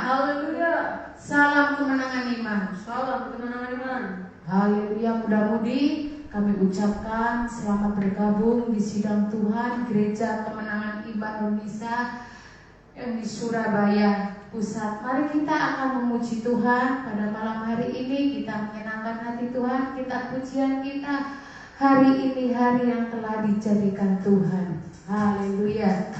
Haleluya. Salam kemenangan iman. Salam kemenangan iman. Haleluya. Mudah-mudi kami ucapkan selamat bergabung di sidang Tuhan Gereja Kemenangan Iman Indonesia yang di Surabaya Pusat. Mari kita akan memuji Tuhan pada malam hari ini. Kita menyenangkan hati Tuhan. Kita pujian kita hari ini, hari yang telah dijadikan Tuhan. Haleluya.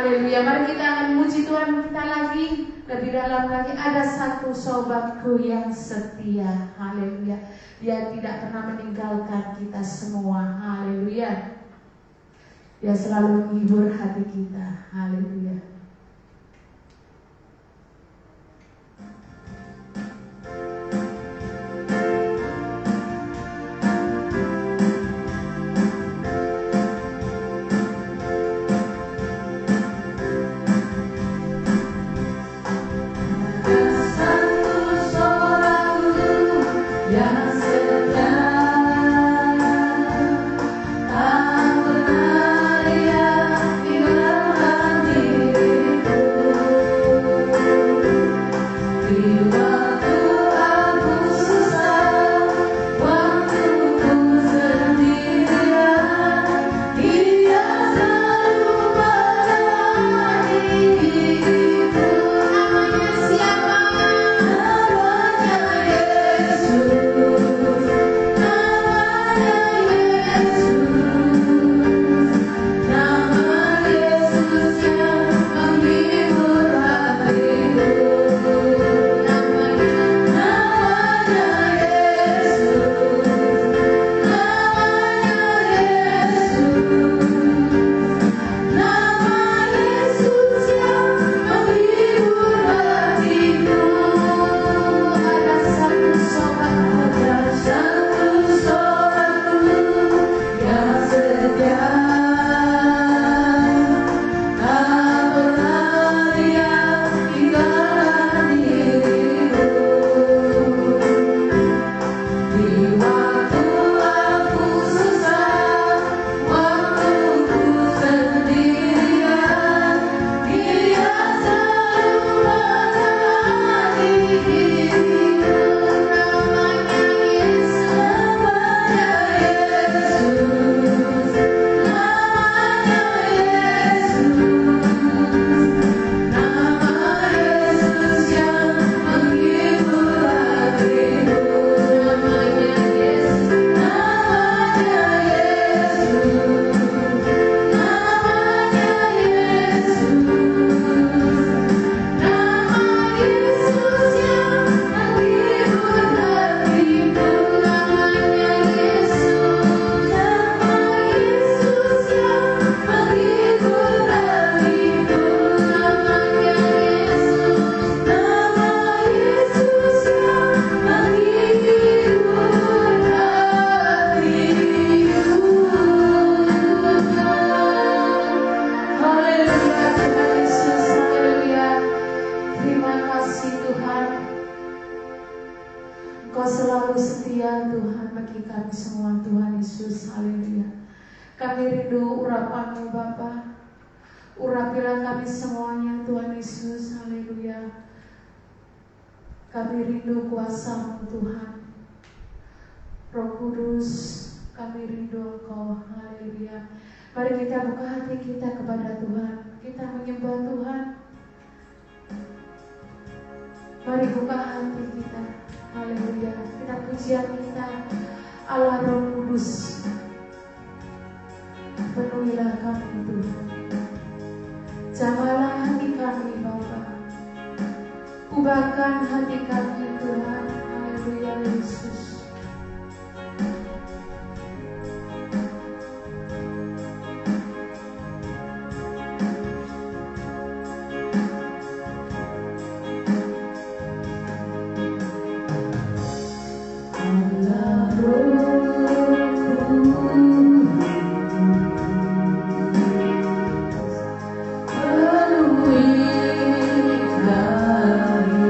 Haleluya. Mari kita akan memuji Tuhan kita lagi. Lebih dalam lagi, ada satu sobatku yang setia. Haleluya. Dia tidak pernah meninggalkan kita semua. Haleluya. Dia selalu menghibur hati kita. Haleluya. Aku pernah lihat di dalam diri. Engkau selalu setia Tuhan bagi kami semua Tuhan Yesus. Haleluya. Kami rindu urapan-Mu Bapa. Urapilah kami semuanya Tuhan Yesus. Haleluya. Kami rindu kuasa-Mu Tuhan. Roh Kudus, kami rindu Engkau. Haleluya. Mari kita buka hati kita kepada Tuhan. Kita menyembah Tuhan. Mari buka hati kita. Haleluya. Kita pujian kita. Allah Roh Kudus, penuhilah kami Tuhan. Jamalah hati kami Bapa. Ubahkan hati kami Tuhan. Haleluya Yesus. Penuhi kami.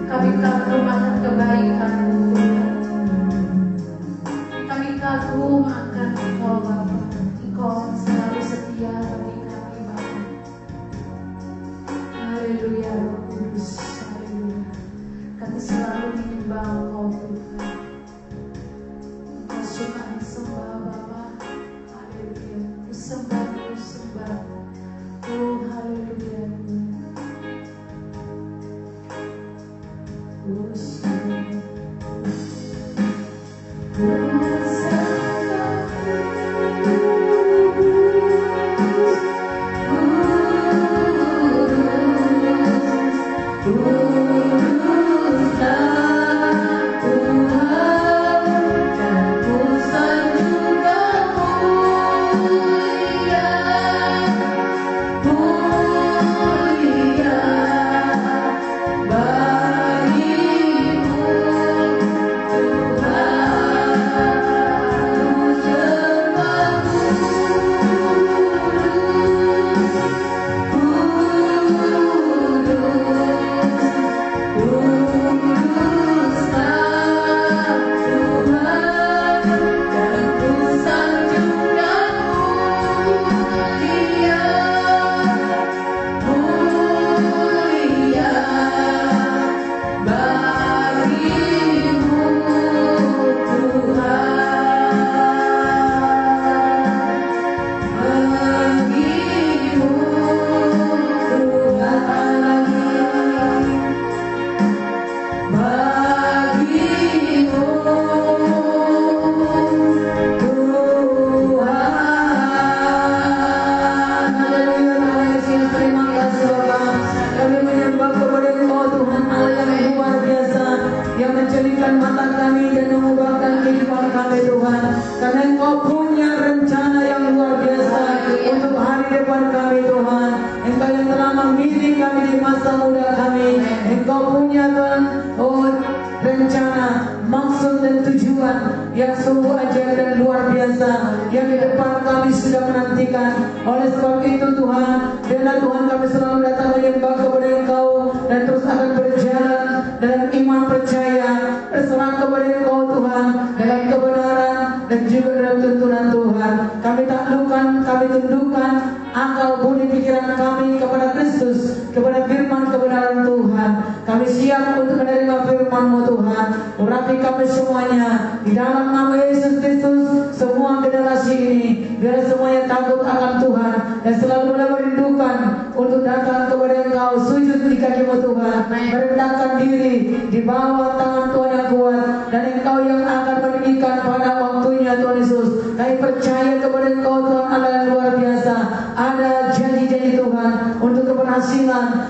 Kami kagum akan kebaikan-Mu Tuhan. Kami kagum akan Engkau Bapa. Engkau selalu setia bagi kami Bapa. Haleluya Roh Kudus. Haleluya. Kami selalu menyembah Engkau Tuhan. Engkau suka sembah Bapa. Haleluya. Ku sembah, ku sembah. Oh haleluya. Ku sembah.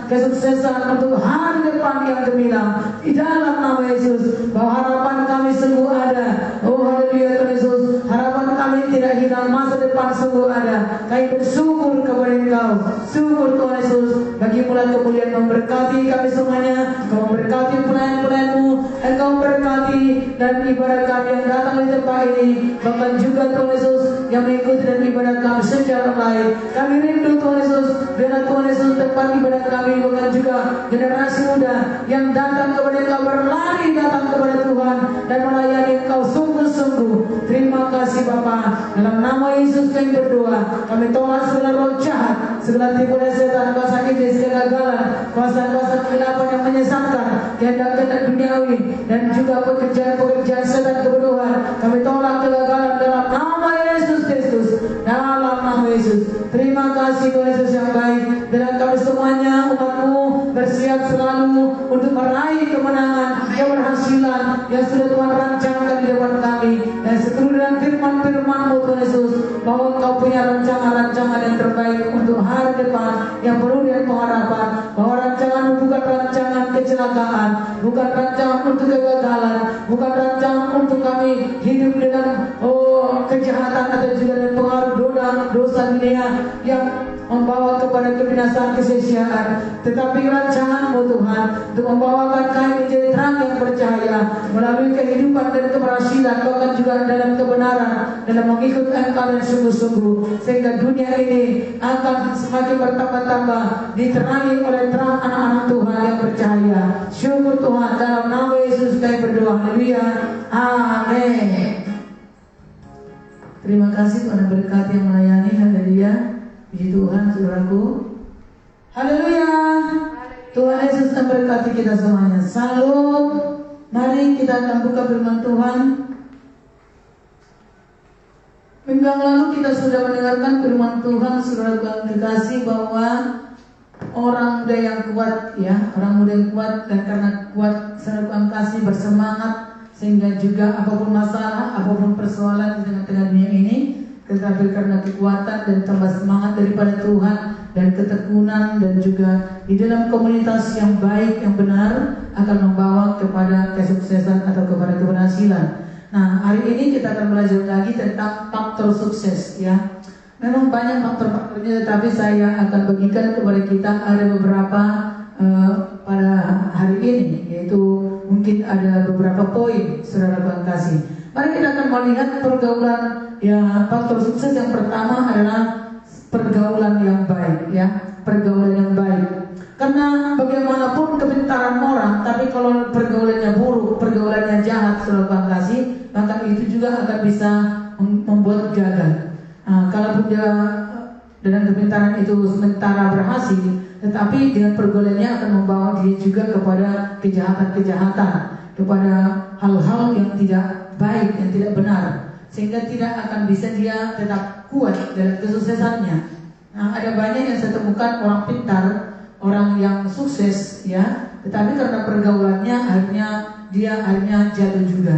Kesuksesan untuk hari depan yang gemilang di dalam nama Yesus. Bahwa harapan kami sungguh ada. Oh haleluya Tuhan Yesus. Harapan kami tidak hilang, masa depan sungguh ada. Kami bersyukur kepada Engkau. Syukur Tuhan Yesus. Bagi mulai kemuliaan memberkati kami semuanya. Kau memberkati pelayan-pelayan-Mu. Engkau memberkati dan ibadah kami yang datang di tempat ini. Bahkan juga Tuhan Yesus yang mengikuti dan ibadah kami secara online. Kami rindu Tuhan Yesus. Biarlah Tuhan Yesus tempat ibadah kami, bukan juga generasi muda yang datang kepada Engkau, berlari datang kepada Tuhan dan melayani Engkau sungguh-sungguh. Terima kasih Bapa. Dalam nama Yesus kami berdoa. Kami tolak segala roh jahat, segala tipu daya setan, kuasa iblis, kegagalan, kuasa-kuasa kegelapan yang menyesatkan, kehendak-kehendak duniawi dan juga pekerjaan-pekerjaan setan kebodohan. Kami tolak kegagalan dalam nama Yesus Kristus. Dalam nama Yesus. Terima kasih Tuhan Yesus yang baik. Dan kami semuanya umat-Mu bersiap selalu untuk meraih kemenangan, keberhasilan yang sudah Tuhan rancangkan di depan kami. Dan seturut dengan firman-firman-Mu Tuhan Yesus, bahwa Engkau punya rancangan-rancangan yang terbaik untuk hari depan yang penuh dengan pengharapan. Bahwa rancangan-Mu bukan rancangan kecelakaan, bukan rancangan untuk kegagalan, bukan rancangan untuk kami hidup dengan kejahatan atau juga dengan pengaruh dosa dunia yang membawa kepada kebinasaan, kesia-siaan. Tetapi rancangan-Mu Tuhan untuk membawakan kami menjadi terang yang yang bercahaya, melalui kehidupan dan keberhasilan, bahkan juga dalam kebenaran, dalam mengikut Engkau yang sungguh-sungguh, sehingga dunia ini akan semakin bertambah-tambah diterangi oleh terang anak-anak Tuhan yang bercahaya. Syukur Tuhan, dalam nama Yesus kami berdoa. Haleluya. Amin. Terima kasih Tuhan berkati yang melayani. Haleluya. Puji Tuhan, saudaraku. Haleluya. Tuhan Yesus memberkati kita semuanya. Salam. Mari kita akan buka firman Tuhan. Minggu yang lalu kita sudah mendengarkan firman Tuhan, saudara yang dikasih, bahwa orang muda yang kuat, ya, orang muda yang kuat, dan karena kuat, saudara yang kasih bersemangat, sehingga juga apapun masalah, apapun persoalan di tengah-tengah dunia ini, tetapi karena kekuatan dan tambah semangat daripada Tuhan dan ketekunan, dan juga di dalam komunitas yang baik, yang benar, akan membawa kepada kesuksesan atau kepada keberhasilan. Nah, hari ini kita akan belajar lagi tentang faktor sukses, ya. Memang banyak faktor-faktornya, tetapi saya akan bagikan kepada kita ada beberapa pada hari ini, yaitu mungkin ada beberapa poin, saudara Tuhan kasih. Mari kita akan melihat pergaulan, ya. Faktor sukses yang pertama adalah pergaulan yang baik, ya, pergaulan yang baik. Karena bagaimanapun kepintaran orang, tapi kalau pergaulannya buruk, pergaulannya jahat, saudara kasih, maka itu juga akan bisa membuat gagal. Kalaupun dia dengan kepintaran itu sementara berhasil, tetapi dengan pergaulannya akan membawa dia juga kepada kejahatan-kejahatan, kepada hal-hal yang tidak baik, yang tidak benar, sehingga tidak akan bisa dia tetap kuat dalam kesuksesannya. Nah, ada banyak yang saya temukan orang pintar, orang yang sukses, ya, tetapi karena pergaulannya akhirnya jatuh juga.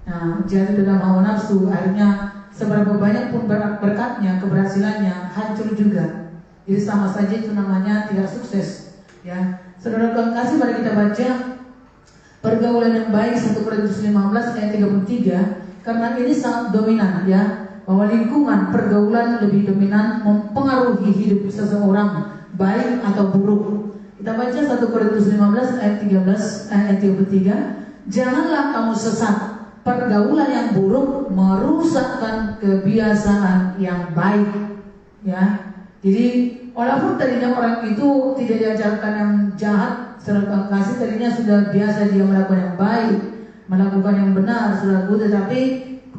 Nah, jatuh dalam hawa nafsu, akhirnya seberapa banyak pun berkatnya, keberhasilannya hancur juga. Jadi sama saja itu namanya tidak sukses, ya. Saudara Tuhan kasih, mari kita baca pergaulan yang baik 1 Korintus 15 ayat 33, karena ini sangat dominan, ya, bahwa lingkungan pergaulan lebih dominan mempengaruhi hidup seseorang, baik atau buruk. Kita baca 1 Korintus 15 ayat 33, janganlah kamu sesat, pergaulan yang buruk merusakkan kebiasaan yang baik, ya. Jadi walaupun tadinya orang itu tidak diajarkan yang jahat, saudara kasih, tadinya sudah biasa dia melakukan yang baik, melakukan yang benar, saudaraku, tetapi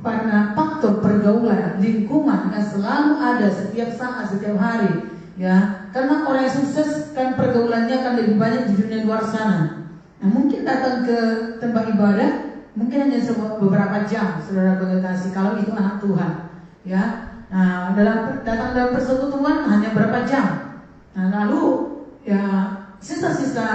karena faktor pergaulan, lingkungan yang selalu ada setiap saat, setiap hari, ya. Karena orang yang sukses kan pergaulannya kan lebih banyak di dunia luar sana. Nah, mungkin datang ke tempat ibadah mungkin hanya beberapa jam, saudara kasih, kalau itu anak Tuhan, ya. Nah, datang dalam persekutuan hanya berapa jam. Nah, lalu ya sisa-sisa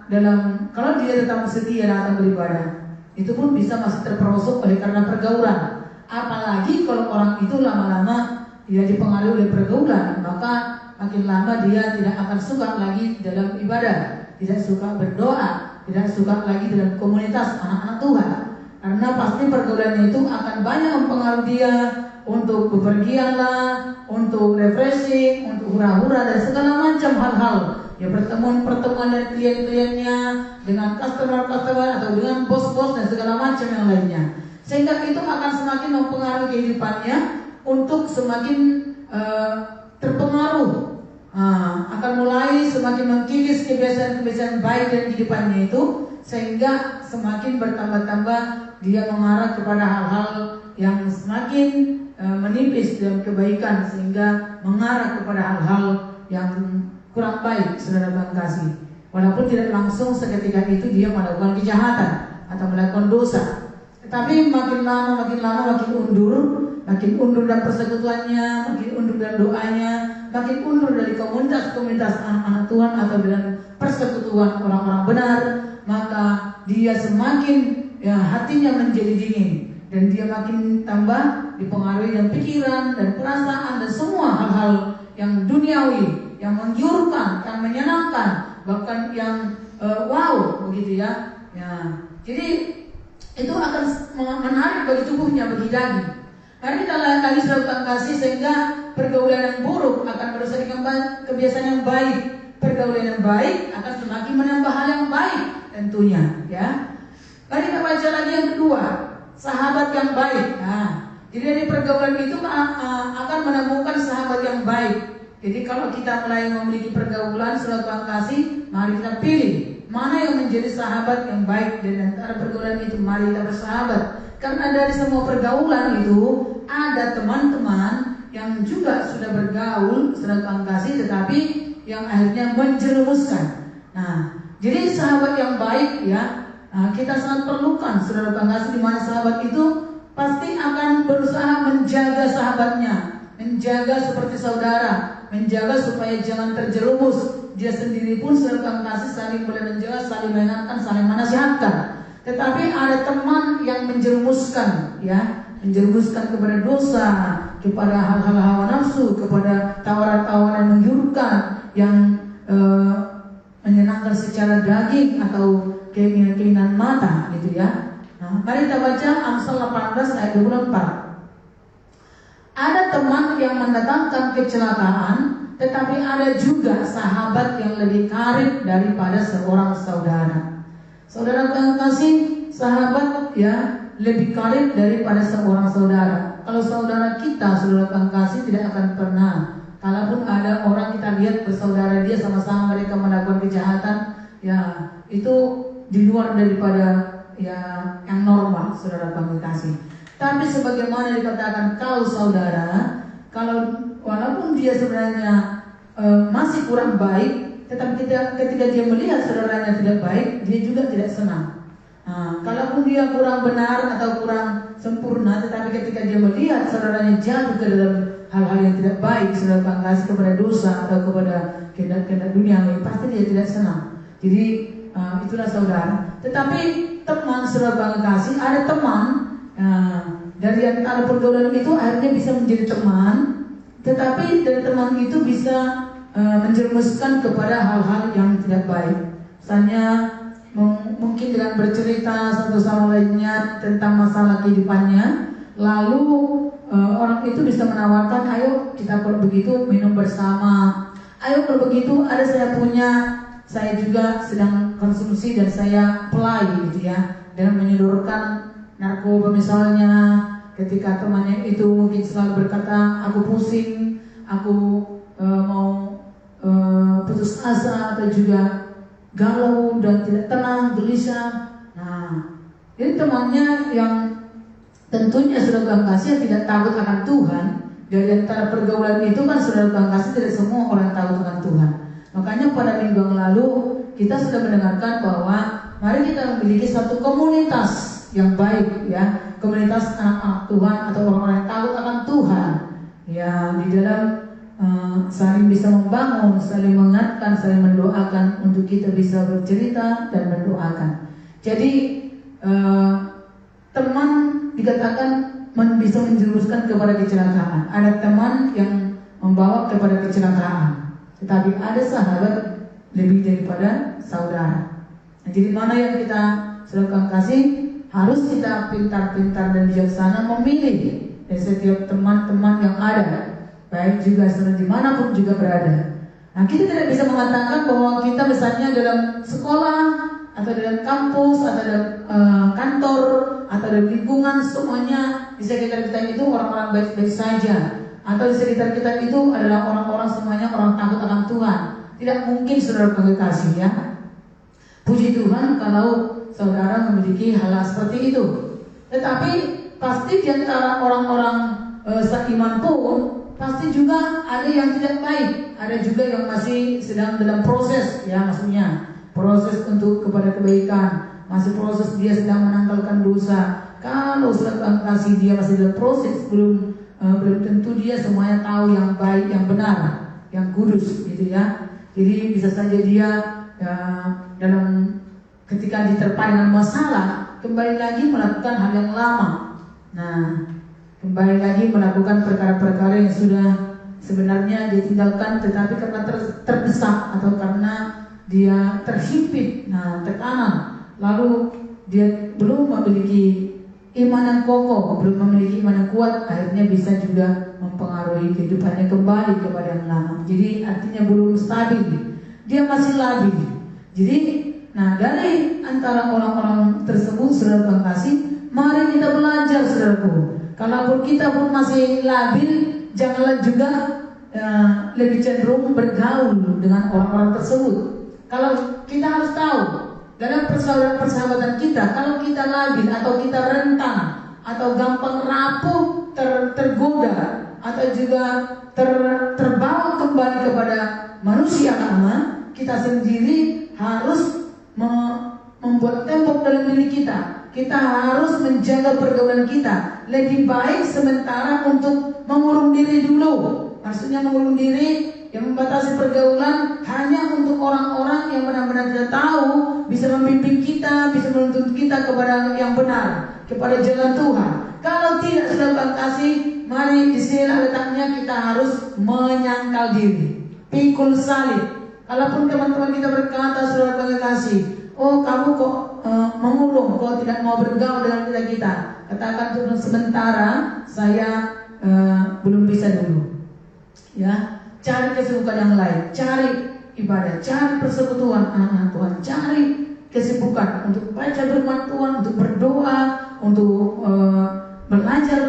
dalam, kalau dia tetap setia datang beribadah, itu pun bisa masih terperosok oleh karena pergaulan. Apalagi kalau orang itu lama-lama dia dipengaruhi oleh pergaulan, maka makin lama dia tidak akan suka lagi dalam ibadah, tidak suka berdoa, tidak suka lagi dalam komunitas anak-anak Tuhan. Karena pasti pergaulannya itu akan banyak mempengaruhi dia untuk bepergian lah, untuk refreshing, untuk hura-hura dan segala macam hal-hal. Ya, pertemuan dengan klien-kliennya, dengan customer-customer atau dengan bos-bos dan segala macam yang lainnya. Sehingga itu akan semakin mempengaruhi kehidupannya untuk semakin terpengaruh, akan mulai semakin mengkikis kebiasaan-kebiasaan baik dan kehidupannya itu, sehingga semakin bertambah-tambah dia mengarah kepada hal-hal yang semakin menipis dalam kebaikan, sehingga mengarah kepada hal-hal yang kurang baik, saudara kasih. Walaupun tidak langsung seketika itu dia melakukan kejahatan atau melakukan dosa, tetapi makin lama makin undur dalam persekutuannya, makin undur dalam doanya, makin undur dari komunitas anak-anak Tuhan atau dalam persekutuan orang-orang benar, maka dia semakin, ya, hatinya menjadi dingin, dan dia makin tambah dipengaruhi dengan pikiran dan perasaan dan semua hal-hal yang duniawi, yang menggiurkan, yang menyenangkan, bahkan yang wow begitu, ya. Ya, jadi itu akan menarik bagi tubuhnya, bagi daging. Mari kita lain lagi saudara kasih, sehingga pergaulan yang buruk akan merusak kebiasaan yang baik. Pergaulan yang baik akan semakin menambah hal yang baik tentunya, ya. lagi yang kedua, sahabat yang baik. Nah, jadi dari pergaulan itu akan menemukan sahabat yang baik. Jadi kalau kita mulai memiliki pergaulan saudara Tuhan kasih, mari kita pilih mana yang menjadi sahabat yang baik. Dan antara pergaulan itu mari kita bersahabat. Karena dari semua pergaulan itu ada teman-teman yang juga sudah bergaul saudara Tuhan kasih, tetapi yang akhirnya menjerumuskan. Nah, jadi sahabat yang baik ya, kita sangat perlukan saudara Tuhan kasih, di mana sahabat itu pasti akan berusaha menjaga sahabatnya, menjaga seperti saudara, menjaga supaya jangan terjerumus. Dia sendiri pun saudara Tuhan kasih saling boleh menjaga, saling mengingatkan, saling menasihatkan. Tetapi ada teman yang menjerumuskan, ya, menjerumuskan kepada dosa, kepada hal-hal hawa nafsu, kepada tawaran-tawaran menggiurkan yang menyenangkan secara daging atau keinginan mata, gitu ya. Nah, mari kita baca Amsal 18 ayat 24. Ada teman yang mendatangkan kecelakaan, tetapi ada juga sahabat yang lebih karib daripada seorang saudara. Saudara Tuhan kasih, sahabat ya lebih karib daripada seorang saudara. Kalau saudara kita, saudara Tuhan kasih, tidak akan pernah, kalaupun ada orang kita lihat bersaudara dia sama-sama mereka melakukan kejahatan, ya itu di luar daripada ya yang normal, saudara Tuhan kasih. Tapi sebagaimana dikatakan, kalau saudara, kalau walaupun dia sebenarnya masih kurang baik, tetapi ketika dia melihat saudaranya tidak baik, dia juga tidak senang. Nah, kalaupun dia kurang benar atau kurang sempurna, tetapi ketika dia melihat saudaranya jatuh ke dalam hal-hal yang tidak baik, saudara Tuhan kasih, kepada dosa atau kepada kehendak-kehendak duniawi, pasti dia tidak senang. Jadi itulah saudara. Tetapi teman, saudara Tuhan kasih, ada teman dari antara pergaulan itu akhirnya bisa menjadi teman, tetapi dari teman itu bisa menjerumuskan kepada hal-hal yang tidak baik. Misalnya mungkin dengan bercerita satu sama lainnya tentang masalah kehidupannya, lalu orang itu bisa menawarkan, ayo kita kalau begitu minum bersama, ayo kalau begitu ada saya juga sedang konsumsi dan saya pelai, gitu ya, dengan menyodorkan narkoba misalnya. Ketika temannya itu mungkin selalu berkata, aku pusing, aku mau putus asa atau juga galau dan tidak tenang, gelisah. Nah, jadi temannya yang tentunya saudara Tuhan kasih tidak takut akan Tuhan. Dari antara pergaulan itu kan saudara Tuhan kasih tidak semua orang takut akan Tuhan. Makanya pada minggu yang lalu kita sudah mendengarkan bahwa mari kita memiliki satu komunitas yang baik, ya, komunitas anak-anak Tuhan atau orang-orang yang takut akan Tuhan, ya, di dalam saling bisa membangun, saling mengingatkan, saling mendoakan untuk kita bisa bercerita dan mendoakan. Jadi teman dikatakan bisa menjerumuskan kepada kecelakaan. Ada teman yang membawa kepada kecelakaan, tetapi ada sahabat lebih daripada saudara. Nah, jadi mana yang kita sedang kasih, harus kita pintar-pintar dan bijaksana memilih dari setiap teman-teman yang ada, baik juga dimanapun juga berada. Nah, kita tidak bisa mengatakan bahwa kita misalnya dalam sekolah atau dalam kampus atau dalam kantor atau dalam lingkungan semuanya di sekitar kita itu orang-orang baik-baik saja, atau di sekitar kita itu adalah orang-orang semuanya orang takut akan Tuhan. Tidak mungkin, saudara kekasih, ya. Puji Tuhan kalau saudara memiliki hal seperti itu. Tetapi pasti di antara orang-orang seiman pun pasti juga ada yang tidak baik, ada juga yang masih sedang dalam proses, ya, maksudnya proses untuk kepada kebaikan, masih proses dia sedang menanggalkan dosa. Kalau sudah kasih dia masih dalam proses, belum tentu dia semuanya tahu yang baik, yang benar, yang kudus, gitu ya. Jadi bisa saja dia dalam ketika diterpa dengan masalah kembali lagi melakukan hal yang lama. Nah, kembali lagi melakukan perkara-perkara yang sudah sebenarnya dia tinggalkan, tetapi karena terdesak atau karena dia terhimpit, tekanan, lalu dia belum memiliki iman yang kokoh, belum memiliki iman yang kuat, akhirnya bisa juga mempengaruhi kehidupannya kembali kepada yang lama. Jadi artinya belum stabil, dia masih labil. Jadi Nah, dari antara orang-orang tersebut, saudara Tuhan kasih, mari kita belajar, saudaraku. Kalaupun kita pun masih labil, janganlah juga lebih cenderung bergaul dengan orang-orang tersebut. Kalau kita harus tahu dalam persahabatan kita, kalau kita labil atau kita rentan atau gampang rapuh, tergoda atau juga terbawa kembali kepada manusia lama, kita sendiri harus membuat tembok dalam diri kita. Kita harus menjaga pergaulan kita. Lebih baik sementara untuk mengurung diri dulu. Maksudnya mengurung diri yang membatasi pergaulan hanya untuk orang-orang yang benar-benar kita tahu bisa membimbing kita, bisa menuntun kita kepada yang benar, kepada jalan Tuhan. Kalau tidak, saudara Tuhan kasih, mari di sini letaknya kita harus menyangkal diri, pikul salib. Kalaupun teman-teman kita berkata, saudara Tuhan kasih, oh kamu kok mengurung, kok tidak mau bergaul dengan kita, katakan untuk sementara saya belum bisa dulu. Ya, cari kesibukan yang lain, cari ibadah, cari persekutuan anak-anak Tuhan, cari kesibukan untuk baca firman Tuhan, untuk berdoa, untuk belajar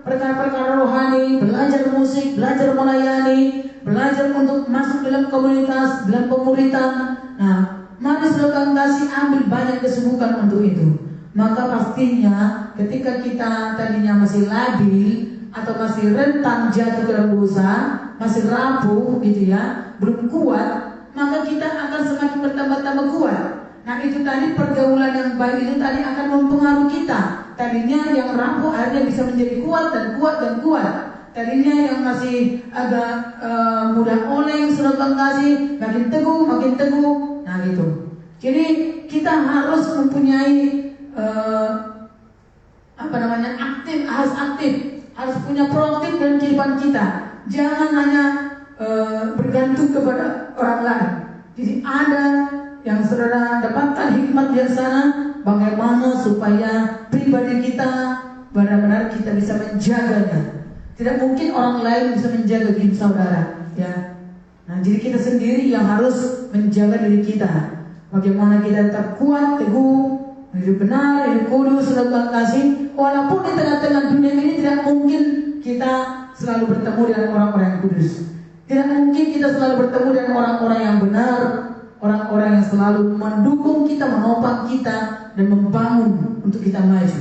perkara-perkara rohani, belajar musik, belajar melayani, belajar untuk masuk dalam komunitas, dalam pemuritan. Nah, mari saudara kasih ambil banyak kesibukan untuk itu. Maka pastinya ketika kita tadinya masih labil atau masih rentan jatuh ke dalam dosa, masih rapuh gitu ya, belum kuat, maka kita akan semakin bertambah-tambah kuat. Nah, itu tadi pergaulan yang baik itu tadi akan mempengaruhi kita. Tadinya yang rapuh akhirnya bisa menjadi kuat dan kuat dan kuat. Tadinya yang masih agak mudah oleng, sudah kasih makin teguh, makin teguh. Nah, gitu. Jadi kita harus mempunyai aktif, harus punya proaktif dalam kehidupan kita. Jangan hanya bergantung kepada orang lain. Jadi ada yang saudara dapatkan hikmat di sana, bagaimana supaya pribadi kita benar-benar kita bisa menjaganya. Tidak mungkin orang lain bisa menjaga diri saudara, ya. Nah, jadi kita sendiri yang harus menjaga diri kita. Bagaimana kita tetap kuat, teguh, hidup benar, hidup kudus, saudara kasih. Walaupun di tengah-tengah dunia ini tidak mungkin kita selalu bertemu dengan orang-orang yang kudus. Tidak mungkin kita selalu bertemu dengan orang-orang yang benar, orang-orang yang selalu mendukung kita, menopang kita, dan membangun untuk kita maju.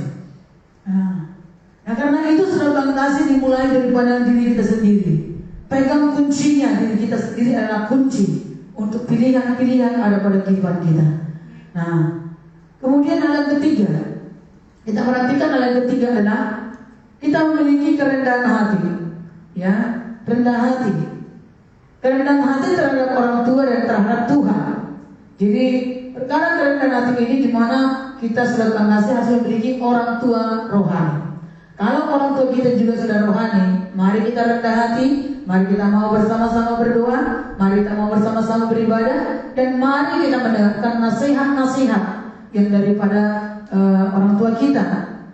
Nah, karena itu saudara kasih dimulai daripada diri kita sendiri. Pegang kuncinya, diri kita sendiri adalah kunci untuk pilihan-pilihan ada pada kehidupan kita. Nah, kemudian hal yang ketiga, kita perhatikan hal yang ketiga adalah kita memiliki kerendahan hati, ya, rendah hati. Kerendahan hati terhadap orang tua dan terhadap Tuhan. Jadi perkara kerendahan hati ini di mana kita sudah kasih harus memiliki orang tua rohani. Kalau orang tua kita juga sudah rohani, mari kita rendah hati, mari kita mau bersama-sama berdoa, mari kita mau bersama-sama beribadah, dan mari kita mendengarkan nasihat-nasihat yang daripada orang tua kita,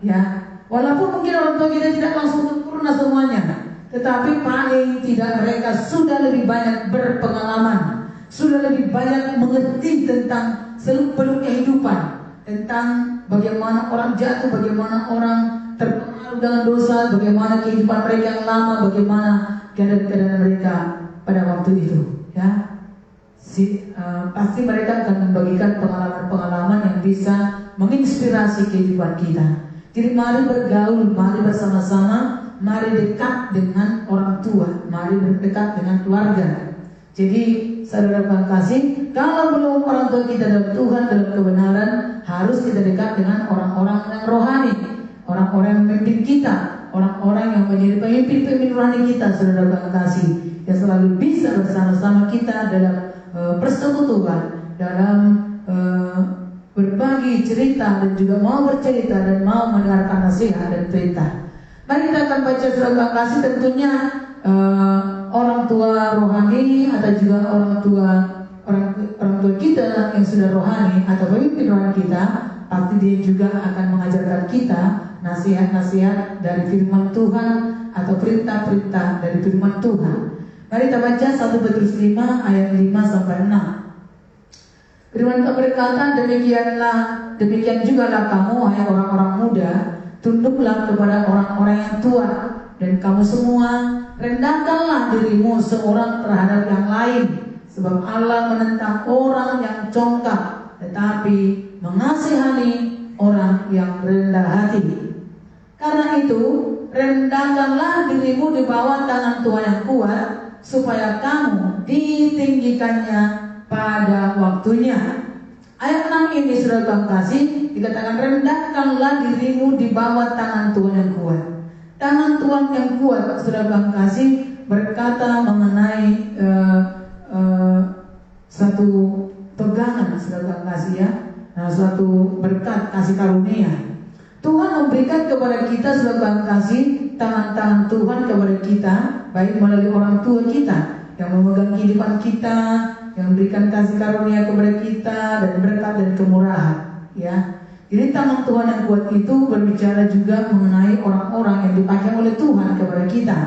ya. Walaupun mungkin orang tua kita tidak langsung sempurna semuanya, tetapi paling tidak mereka sudah lebih banyak berpengalaman, sudah lebih banyak mengerti tentang seluk-beluk kehidupan, tentang bagaimana orang jatuh, bagaimana orang terpengaruh dengan dosa, bagaimana kehidupan mereka yang lama, bagaimana keadaan mereka pada waktu itu, ya. Pasti mereka akan membagikan pengalaman-pengalaman yang bisa menginspirasi kehidupan kita. Jadi mari bergaul, mari bersama-sama, mari dekat dengan orang tua, mari berdekat dengan keluarga. Jadi saudara Tuhan kasih, kalau belum orang tua kita dalam Tuhan, dalam kebenaran, harus kita dekat dengan orang-orang yang rohani, orang-orang yang memimpin kita, orang-orang yang menjadi pemimpin rohani kita, saudara Tuhan kasih, yang selalu bisa bersama-sama kita dalam persekutuan, dalam berbagi cerita dan juga mau bercerita dan mau mendengarkan nasihat dan perintah. Mari kita akan baca surat kasih, tentunya orang tua rohani atau juga orang tua kita yang sudah rohani atau pemimpin rohani kita, pasti dia juga akan mengajarkan kita nasihat-nasihat dari firman Tuhan atau perintah-perintah dari firman Tuhan. Mari kita baca 1 Petrus 5 ayat 5 sampai 6. Firman Tuhan berkata, demikian jugalah kamu, hai orang-orang muda, tunduklah kepada orang-orang yang tua, dan kamu semua rendahkanlah dirimu seorang terhadap yang lain, sebab Allah menentang orang yang congkak, tetapi mengasihani orang yang rendah hati. Karena itu, rendahkanlah dirimu di bawah tangan Tuhan yang kuat, supaya kamu ditinggikannya pada waktunya. Ayat 6 ini, saudara kasih, dikatakan rendahkanlah dirimu di bawah tangan Tuhan yang kuat. Tangan Tuhan yang kuat, saudara kasih, berkata mengenai satu pegangan, saudara kasih ya, suatu berkat kasih karunia. Tuhan memberikan kepada kita, saudara kasih, tangan-tangan Tuhan kepada kita, baik melalui orang tua kita yang memegang kehidupan kita, yang memberikan kasih karunia kepada kita dan berkat dan kemurahan, ya. Jadi tangan Tuhan yang kuat itu berbicara juga mengenai orang-orang yang dipakai oleh Tuhan kepada kita.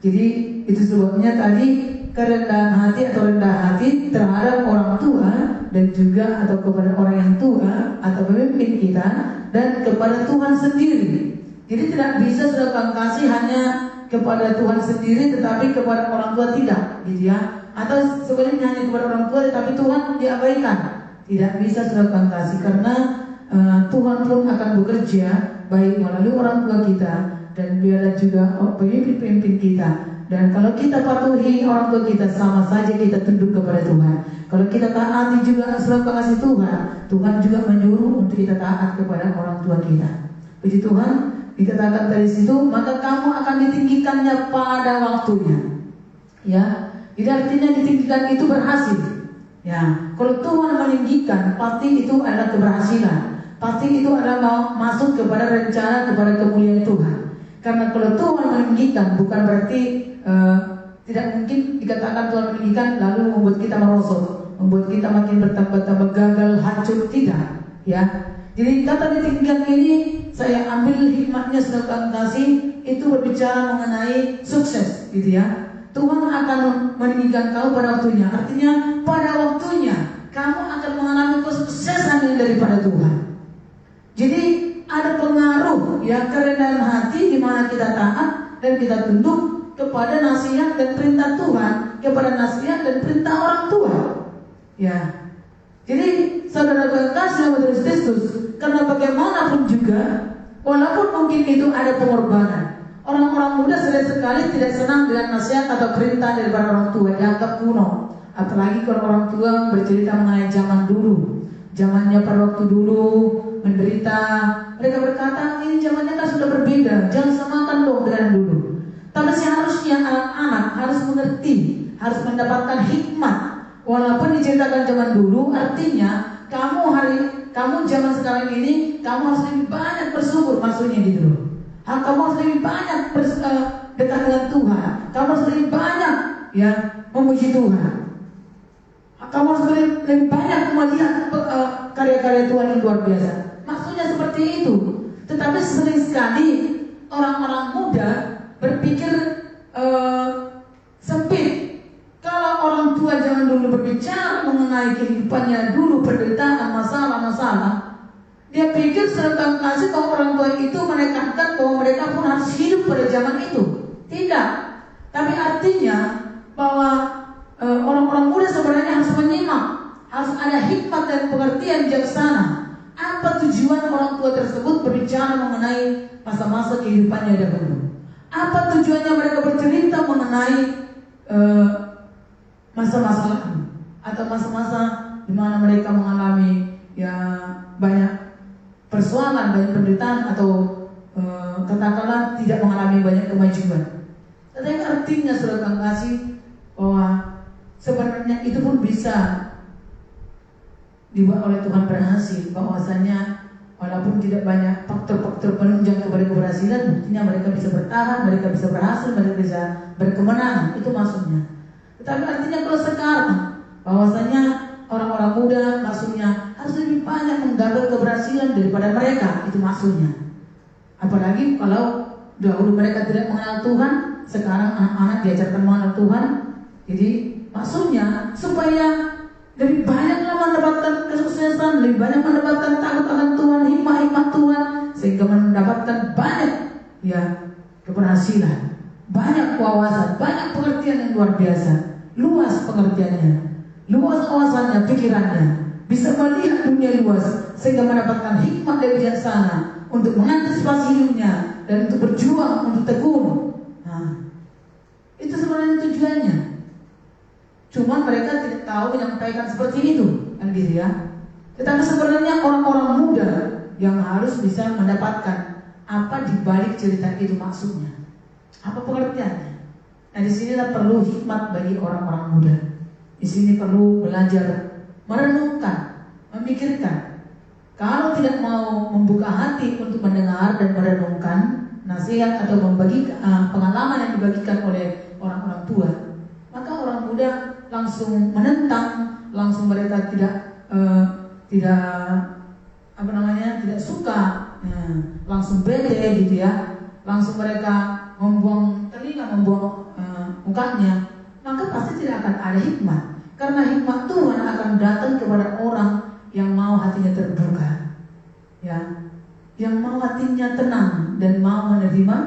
Jadi itu sebabnya tadi kerendahan hati atau rendah hati terhadap orang tua dan juga atau kepada orang yang tua atau pemimpin kita dan kepada Tuhan sendiri. Jadi tidak bisa saudara kasih hanya kepada Tuhan sendiri tetapi kepada orang tua tidak, gitu ya. Atau sebaliknya hanya kepada orang tua tetapi Tuhan diabaikan. Tidak bisa saudara kasih, karena Tuhan pun akan bekerja baik melalui orang tua kita dan biarlah juga pemimpin-pemimpin kita. Dan kalau kita patuhi orang tua kita, sama saja kita tunduk kepada Tuhan. Kalau kita taati juga selalu kasih Tuhan, Tuhan juga menyuruh untuk kita taat kepada orang tua kita. Puji Tuhan, dikatakan dari situ, maka kamu akan ditinggikannya pada waktunya. Ya, jadi artinya ditinggikan itu berhasil. Ya, kalau Tuhan meninggikan, pasti itu adalah keberhasilan. Pasti itu adalah masuk kepada rencana, kepada kemuliaan Tuhan. Karena kalau Tuhan meninggikan, bukan berarti tidak mungkin dikatakan Tuhan meninggikan lalu membuat kita merosot, membuat kita makin bertambah-tambah gagal, hancur, tidak. Ya, jadi kata ditinggikan ini saya ambil hikmatnya sedang kasih itu berbicara mengenai sukses, gitu ya. Tuhan akan meninggikan kamu pada waktunya. Artinya pada waktunya kamu akan mengalami kesuksesan yang daripada Tuhan. Jadi ada pengaruh ya kerendahan hati di mana kita taat dan kita tunduk kepada nasihat dan perintah Tuhan, kepada nasihat dan perintah orang tua. Ya. Jadi saudara kasih yang Kristus, karena bagaimanapun juga, walaupun mungkin itu ada pengorbanan, orang-orang muda sering sekali tidak senang dengan nasihat atau perintah daripada orang tua, dianggap kuno. Apalagi kalau orang tua bercerita mengenai zaman dulu, zamannya pada waktu dulu menderita, mereka berkata ini zamannya kan sudah berbeda, jangan samakan dong dengan dulu. Tapi seharusnya anak-anak harus mengerti, harus mendapatkan hikmat. Walaupun diceritakan zaman dulu, artinya kamu zaman sekarang ini kamu harus lebih banyak bersyukur, maksudnya gitu loh. Kamu harus lebih banyak dekat dengan Tuhan. Kamu harus lebih banyak ya memuji Tuhan. Kamu harus lebih banyak melihat karya-karya Tuhan yang luar biasa. Maksudnya seperti itu. Tetapi sering sekali orang-orang muda berpikir sempit. Kalau orang tua zaman dulu berbicara mengenai kehidupannya dulu, penderitaan, masalah-masalah, dia pikir serta kasih bahwa orang tua itu menekankan bahwa mereka pun harus hidup pada zaman itu. Tidak. Tapi artinya bahwa orang-orang muda sebenarnya harus menyimak, harus ada hikmat dan pengertian bijaksana. Apa tujuan orang tua tersebut berbicara mengenai masa-masa kehidupannya dahulu? Apa tujuannya mereka bercerita mengenai masa-masa lalu atau masa-masa di mana mereka mengalami ya banyak persoalan, banyak penderitaan atau katakanlah tidak mengalami banyak kemajuan. Tetapi artinya saudara kasih bahwa sebenarnya itu pun bisa dibuat oleh Tuhan berhasil, bahwasanya walaupun tidak banyak faktor-faktor penunjang kepada keberhasilan, buktinya mereka bisa bertahan, mereka bisa berhasil, mereka bisa berkemenangan. Itu maksudnya. Tetapi artinya kalau sekarang bahwasanya orang-orang muda maksudnya harus lebih banyak menggagal keberhasilan daripada mereka, itu maksudnya. Apalagi kalau dahulu mereka tidak mengenal Tuhan, sekarang anak-anak diajarkan mengenal Tuhan. Jadi maksudnya supaya lebih banyaklah mendapatkan kesuksesan, lebih banyak mendapatkan takut akan Tuhan, hikmah-hikmah Tuhan, sehingga mendapatkan banyak ya keberhasilan, banyak wawasan, banyak pengertian yang luar biasa, luas pengertiannya, luas wawasannya, pikirannya, bisa melihat dunia luas, sehingga mendapatkan hikmah dari bijaksana untuk mengantisipasi hidupnya dan untuk berjuang, untuk tekun. Nah, itu sebenarnya tujuannya. Cuma mereka tidak tahu menyampaikan seperti itu, kan gitu ya. Tetapi sebenarnya orang-orang muda yang harus bisa mendapatkan apa di balik cerita itu maksudnya, apa pengertiannya. Nah, di sinilah perlu hikmat bagi orang-orang muda. Di sini perlu belajar merenungkan, memikirkan. Kalau tidak mau membuka hati untuk mendengar dan merenungkan nasihat atau membagi pengalaman yang dibagikan oleh orang-orang tua, maka orang muda langsung menentang, langsung mereka tidak tidak suka, langsung bete gitu ya, langsung mereka membuang telinga, membuang mukanya, maka pasti tidak akan ada hikmat. Karena hikmat Tuhan akan datang kepada orang yang mau hatinya terbuka, ya, yang mau hatinya tenang dan mau menerima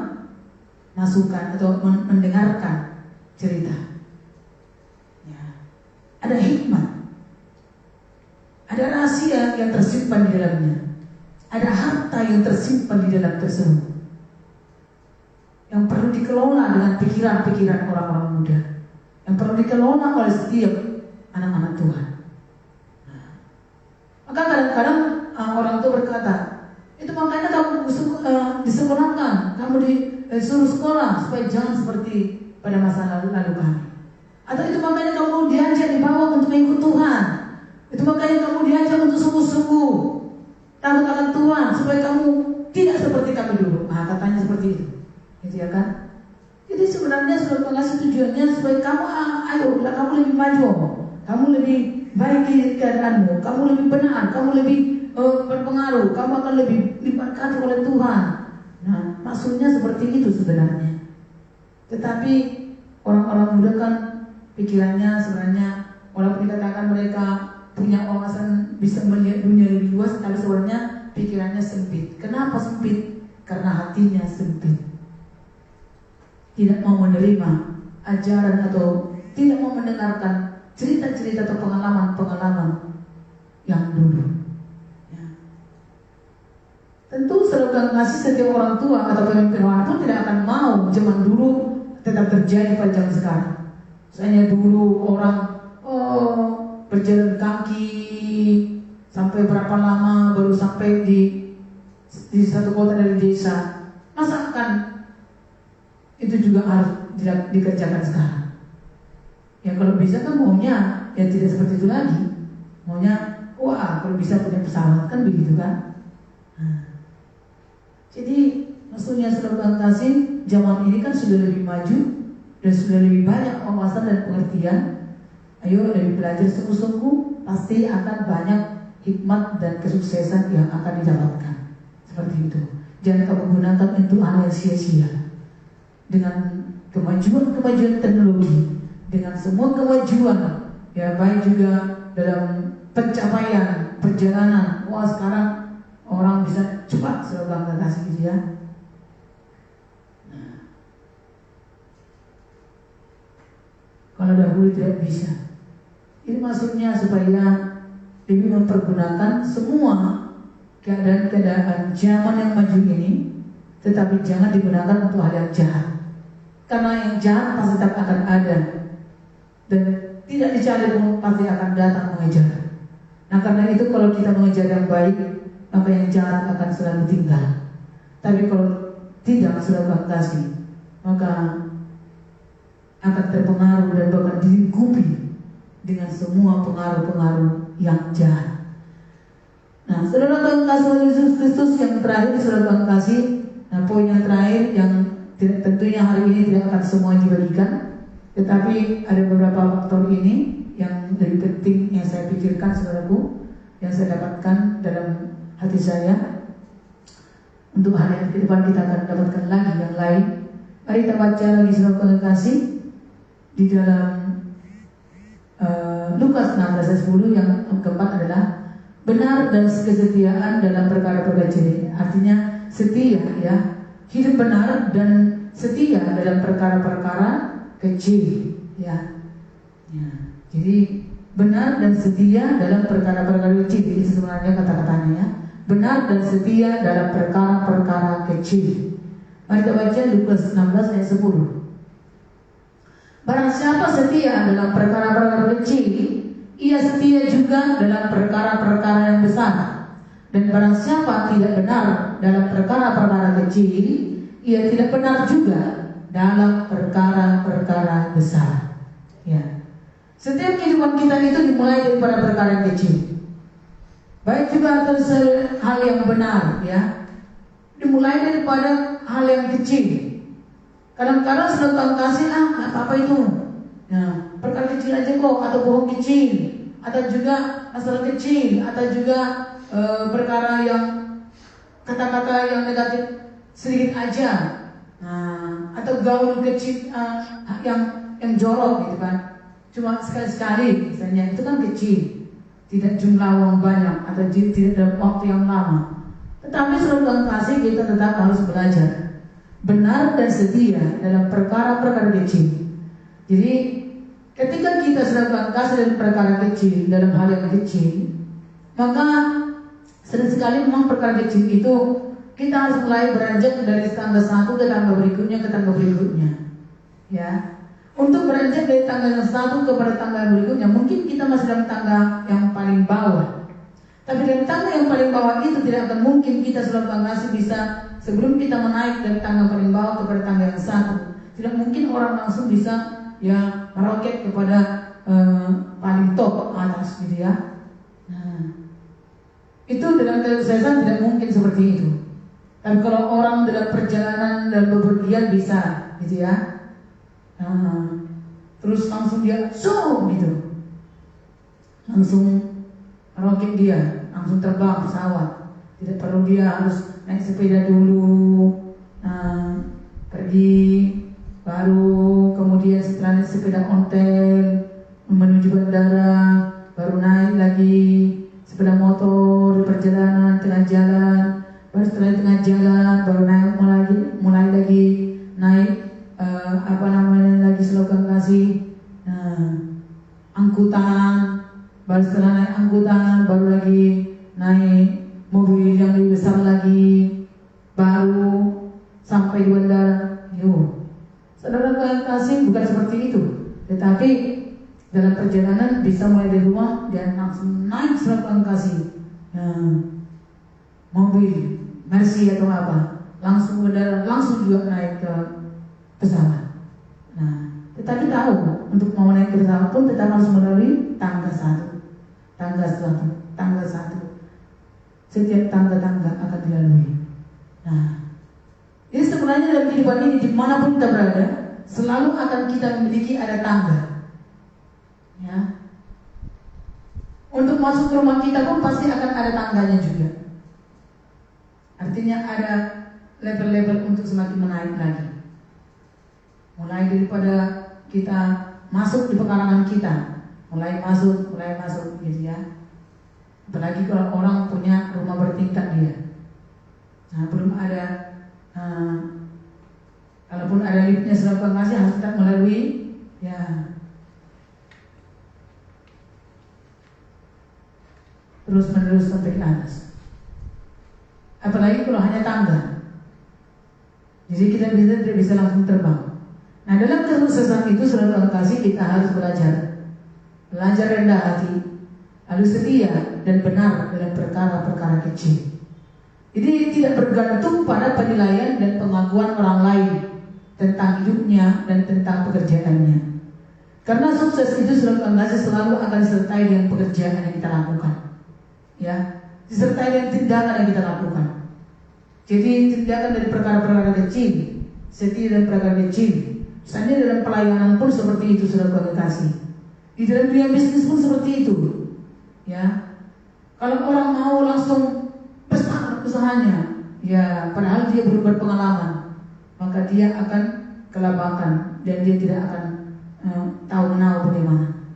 masukan atau mendengarkan cerita. Ya. Ada hikmat, ada rahasia yang tersimpan di dalamnya, ada harta yang tersimpan di dalam tersebut, yang perlu dikelola dengan pikiran-pikiran orang-orang muda, yang perlu dikelola oleh setiap anak-anak Tuhan. Nah, maka kadang-kadang orang tua berkata, itu makanya kamu disekolahkan, kamu disuruh sekolah supaya jangan seperti pada masa lalu kami. Atau itu makanya kamu diajak dibawa untuk mengikut Tuhan. Itu makanya kamu diajak untuk sungguh-sungguh takut akan Tuhan supaya kamu tidak seperti kami dulu. Nah, katanya seperti itu, gitu ya kan? Jadi sebenarnya sudah mengasih tujuannya supaya kamu kamu lebih maju, kamu lebih baik di keadaanmu, kamu lebih benar, kamu lebih berpengaruh, kamu akan lebih diberkati oleh Tuhan. Nah, maksudnya seperti itu sebenarnya. Tetapi orang-orang muda kan pikirannya sebenarnya, walaupun dikatakan mereka punya wawasan bisa melihat dunia lebih luas, tapi sebenarnya pikirannya sempit. Kenapa sempit? Karena hatinya sempit. Tidak mau menerima ajaran atau tidak mau mendengarkan cerita-cerita atau pengalaman-pengalaman yang dulu. Ya. Tentu saudara kasih setiap orang tua atau pemimpin orang pun tidak akan mau zaman dulu tetap terjadi pada zaman sekarang. Misalnya dulu orang berjalan kaki sampai berapa lama baru sampai di satu kota dari desa. Masa akan itu juga harus dikerjakan sekarang? Ya kalau bisa kan maunya ya tidak seperti itu lagi. Maunya kalau bisa punya pesawat, kan begitu kan? Nah, jadi maksudnya saudara kasih, zaman ini kan sudah lebih maju dan sudah lebih banyak wawasan dan pengertian. Ayo lebih belajar sungguh-sungguh, pasti akan banyak hikmat dan kesuksesan yang akan didapatkan. Seperti itu. Jangan kamu gunakan untuk hal yang sia-sia. Dengan kemajuan teknologi, dengan semua kemajuan, ya baik juga dalam pencapaian perjalanan. Wah, sekarang orang bisa cepat serba kasih gitu ya. Nah, kalau dahulu tidak bisa. Ini maksudnya supaya lebih mempergunakan semua keadaan-keadaan zaman yang maju ini, tetapi jangan digunakan untuk hal yang jahat. Karena yang jahat pasti akan ada, dan tidak dicari pun pasti akan datang mengejar. Nah, karena itu kalau kita mengejar yang baik, maka yang jahat akan selalu tinggal. Tapi kalau tidak selalu kasih, maka akan terpengaruh dan bahkan dilingkupi dengan semua pengaruh-pengaruh yang jahat. Nah, saudara Tuhan kasih Yesus Kristus yang terakhir, saudara Tuhan kasih. Nah, poin yang terakhir yang tentunya hari ini tidak akan semua dibagikan, tetapi ada beberapa faktor ini yang lebih penting yang saya pikirkan, saudaraku, yang saya dapatkan dalam hati saya. Untuk hari yang ke depan kita akan dapatkan lagi yang lain. Mari kita baca lagi, saudara Tuhan kasih, di dalam Lukas 16 ayat 10 yang keempat adalah benar dan kesetiaan dalam perkara-perkara kecil. Artinya setia ya, hidup benar dan setia dalam perkara-perkara kecil ya. Ya. Jadi benar dan setia dalam perkara-perkara kecil. Ini sebenarnya kata-katanya ya. Benar dan setia dalam perkara-perkara kecil. Mari kita baca Lukas 16 ayat 10. Barang siapa setia dalam perkara-perkara kecil, ia setia juga dalam perkara-perkara yang besar. Dan barang siapa tidak benar dalam perkara-perkara kecil, ia tidak benar juga dalam perkara-perkara besar. Ya. Setiap kehidupan kita itu dimulai daripada perkara yang kecil. Baik juga atas hal yang benar, ya. Dimulai daripada hal yang kecil. Kadang-kadang sudah Tuhan kasih apa itu, ya, perkara kecil aja kok, atau bohong kecil, atau juga masalah kecil, atau juga perkara yang kata-kata yang negatif sedikit aja, atau gaul kecil yang jorok gitu kan, cuma sekali-sekali misalnya, itu kan kecil, tidak jumlah uang banyak atau tidak dalam waktu yang lama. Tetapi sudah Tuhan kasih kita tetap harus belajar benar dan setia dalam perkara-perkara kecil. Jadi ketika kita sudah Tuhan kasih dalam perkara kecil, dalam hal yang kecil, maka sering sekali memang perkara kecil itu kita harus mulai beranjak dari tangga satu ke tangga berikutnya ke tangga berikutnya. Ya, untuk beranjak dari tangga yang satu kepada tangga berikutnya, mungkin kita masih dalam tangga yang paling bawah. Tapi dari tangga yang paling bawah itu tidak akan mungkin kita sudah Tuhan kasih bisa sebelum kita menaik dari tangga paling bawah kepada tangga yang satu. Tidak mungkin orang langsung bisa ya meroket kepada paling top atas gitu ya. Nah, itu dalam kesuksesan tidak mungkin seperti itu. Dan kalau orang dalam perjalanan dan bepergian bisa gitu ya. Terus langsung dia gitu. Langsung roket dia, langsung terbang pesawat. Tidak perlu dia harus naik sepeda dulu, pergi, baru kemudian setelah naik sepeda ontel menuju bandara, baru naik lagi sepeda motor di perjalanan tengah jalan, baru setelah tengah jalan baru naik mulai lagi naik lagi slogan kasih angkutan, baru setelah naik angkutan baru lagi naik mobil yang lebih besar lagi, baru sampai di bandara. Saudara kasih bukan seperti itu, tetapi dalam perjalanan bisa mulai dari rumah dan langsung naik seragam kasih mobil Mercy atau apa, langsung bandara, langsung juga naik ke pesawat. Tetapi tahu untuk mau naik ke pesawat pun tetap harus melalui tangga satu. Setiap tangga-tangga akan dilalui. Jadi sebenarnya dalam kehidupan ini dimanapun kita berada, selalu akan kita memiliki ada tangga. Ya. Untuk masuk ke rumah kita pun pasti akan ada tangganya juga. Artinya ada level-level untuk semakin menaik lagi. Mulai daripada kita masuk di pekarangan kita, mulai masuk gitu ya. Apalagi kalau orang punya rumah bertingkat dia. Belum ada, kalaupun ada liftnya sudah masih harus tetap melalui ya. Terus menerus sampai ke atas. Apalagi kalau hanya tangga. Jadi kita tidak bisa langsung terbang. Dalam kesuksesan itu sudah Tuhan kasih kita harus belajar rendah hati, lalu setia dan benar dalam perkara-perkara kecil. Jadi tidak bergantung pada penilaian dan pengakuan orang lain tentang hidupnya dan tentang pekerjaannya. Karena sukses itu sudah Tuhan kasih selalu akan disertai dengan pekerjaan yang kita lakukan. Ya, disertai dengan tindakan yang kita lakukan. Jadi tindakan dari perkara-perkara kecil, setia dan perkara kecil. Misalnya dalam pelayanan pun seperti itu sudah Tuhan kasih. Di dalam dunia bisnis pun seperti itu. Ya, kalau orang mau langsung besar usahanya, ya padahal dia belum berpengalaman, maka dia akan kelabakan dan dia tidak akan tahu bagaimana.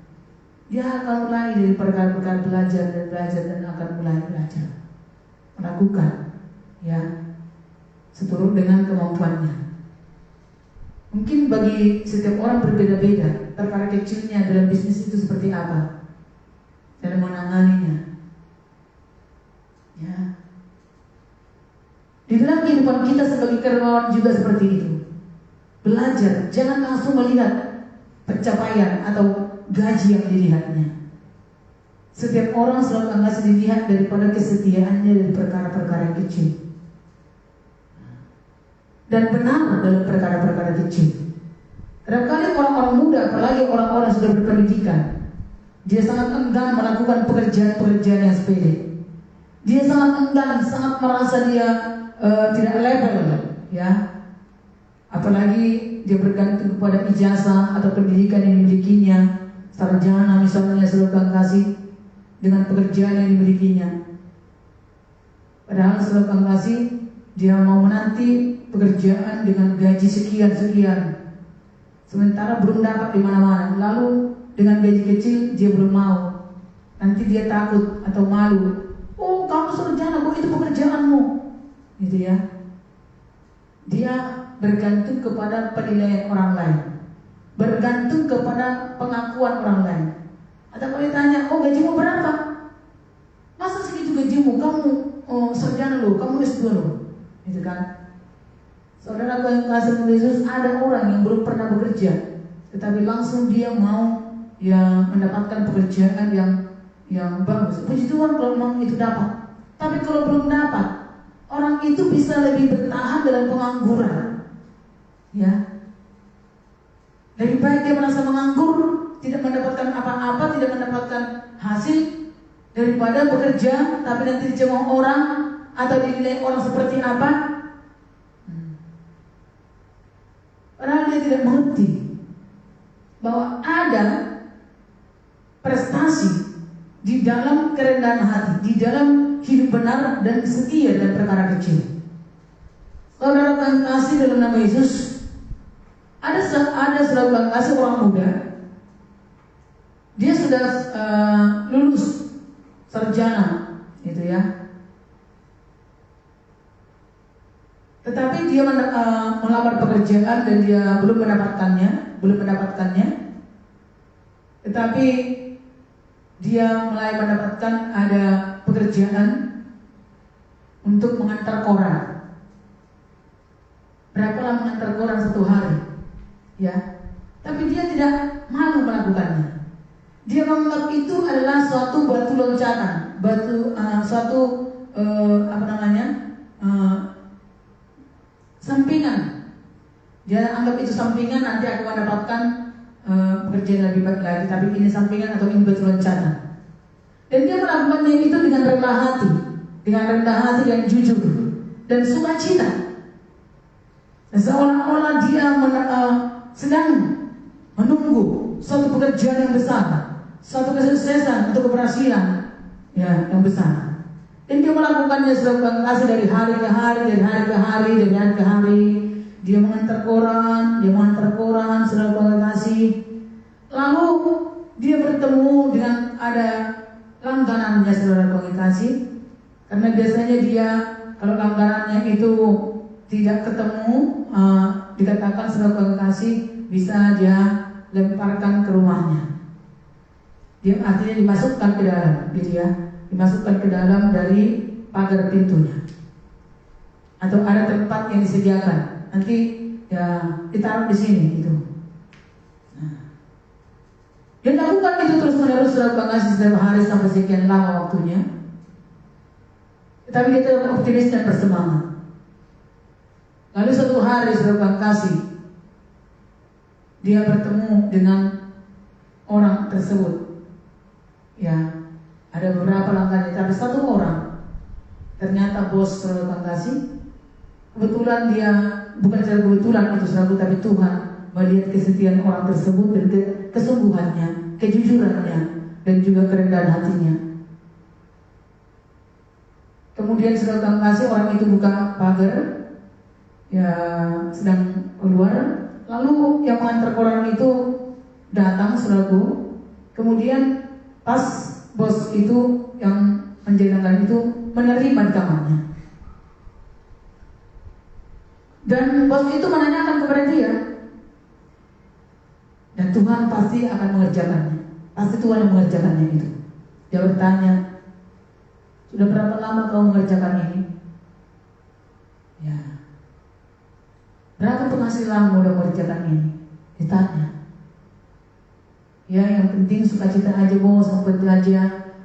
dia akan mulai dari perkara-perkara belajar dan akan mulai belajar, melakukan, ya, seturut dengan kemampuannya. Mungkin bagi setiap orang berbeda-beda perkara kecilnya dalam bisnis itu seperti apa, dalam menanganinya. Ya. Di dalam kehidupan kita sebagai karyawan juga seperti itu. Belajar, jangan langsung melihat pencapaian atau gaji yang dilihatnya. Setiap orang selalu akan dilihat daripada kesetiaannya dari perkara-perkara kecil. Dan benar dalam perkara-perkara kecil. Kadang-kadang orang-orang muda, apalagi orang-orang sudah berpendidikan, dia sangat enggan melakukan pekerjaan-pekerjaan yang sepele. Dia sangat enggan, sangat merasa dia tidak level, ya. Apalagi dia bergantung kepada ijazah atau pendidikan yang dimilikinya, sarjana misalnya selalu kasih dengan pekerjaan yang dimilikinya. Padahal selalu kasih dia mau menanti pekerjaan dengan gaji sekian, sementara belum dapat di mana-mana. Lalu dengan gaji kecil dia belum mau. Nanti dia takut atau malu. Oh, kamu sarjana, kok itu pekerjaanmu? Gitu ya. Dia bergantung kepada penilaian orang lain, bergantung kepada pengakuan orang lain. Atau kalau ditanya, oh gajimu berapa? Masa segitu gajimu? Kamu sarjana loh, kamu S2 loh, gitu kan? Saudara yang kasih Yesus, ada orang yang belum pernah bekerja, tetapi langsung dia mau ya mendapatkan pekerjaan yang bagus. Puji Tuhan kalau memang itu dapat. Tapi kalau belum dapat, orang itu bisa lebih bertahan dalam pengangguran. Ya, lebih baik dia merasa menganggur, tidak mendapatkan apa-apa, tidak mendapatkan hasil, daripada bekerja tapi nanti dicemooh orang atau dinilai orang seperti apa. Padahal dia tidak mengerti bahwa ada prestasi di dalam kerendahan hati, di dalam hidup benar dan setia dan perkara kecil. Saudara yang kasih dalam nama Yesus, ada saudara kasih orang muda, dia sudah lulus sarjana, gitu ya. Tetapi dia melamar pekerjaan dan dia belum mendapatkannya. Tetapi dia mulai mendapatkan ada pekerjaan untuk mengantar koran. Berapa lama mengantar koran? 1 hari, ya. Tapi dia tidak malu melakukannya. Dia menganggap itu adalah suatu batu loncatan, sampingan. Dia anggap itu sampingan, nanti akan mendapatkan pekerjaan lebih baik lagi. Tapi ini sampingan atau ini batu loncatan. Dan dia melakukannya itu dengan rendah hati yang jujur dan sukacita. Seolah-olah dia sedang menunggu suatu pekerjaan yang besar, suatu kesuksesan atau keberhasilan ya yang besar. Dan dia melakukannya secara kasih dari hari ke hari. Dia mengantar koran, secara kasih. Lalu dia bertemu dengan ada langganannya, saudara kasih. Karena biasanya dia kalau langganannya itu tidak ketemu, dikatakan saudara kasih, bisa dia lemparkan ke rumahnya. Dia artinya dimasukkan ke dalam, gitu ya, dimasukkan ke dalam dari pagar pintunya. Atau ada tempat yang disediakan, nanti ya ditaruh di sini, gitu. Dia lakukan itu terus-menerus saudara kasih setiap hari sampai sekian lama waktunya. Tetapi dia tetap optimis dan bersemangat. Lalu suatu hari saudara kasih, dia bertemu dengan orang tersebut. Ya, ada beberapa langkahnya, tapi satu orang ternyata bos saudara kasih. Kebetulan dia, bukan secara kebetulan itu saudara, tapi Tuhan melihat kesetiaan orang tersebut dan kesungguhannya, kejujurannya, dan juga kerendahan hatinya. Kemudian saudara kasih, orang itu buka pagar, ya sedang keluar. Lalu yang mengantar koran itu datang saudaraku Kemudian pas bos itu yang menjalankan itu menerima di kamarnya. Dan bos itu menanyakan kepada dia, dan Tuhan pasti akan mengerjakannya. Pasti Tuhan yang mengerjakannya itu. Dia bertanya, sudah berapa lama kau mengerjakan ini? Ya. Berapa penghasilanmu udah mengerjakan ini? Ditanya. Ya, yang penting sukacita aja bos, yang penting aja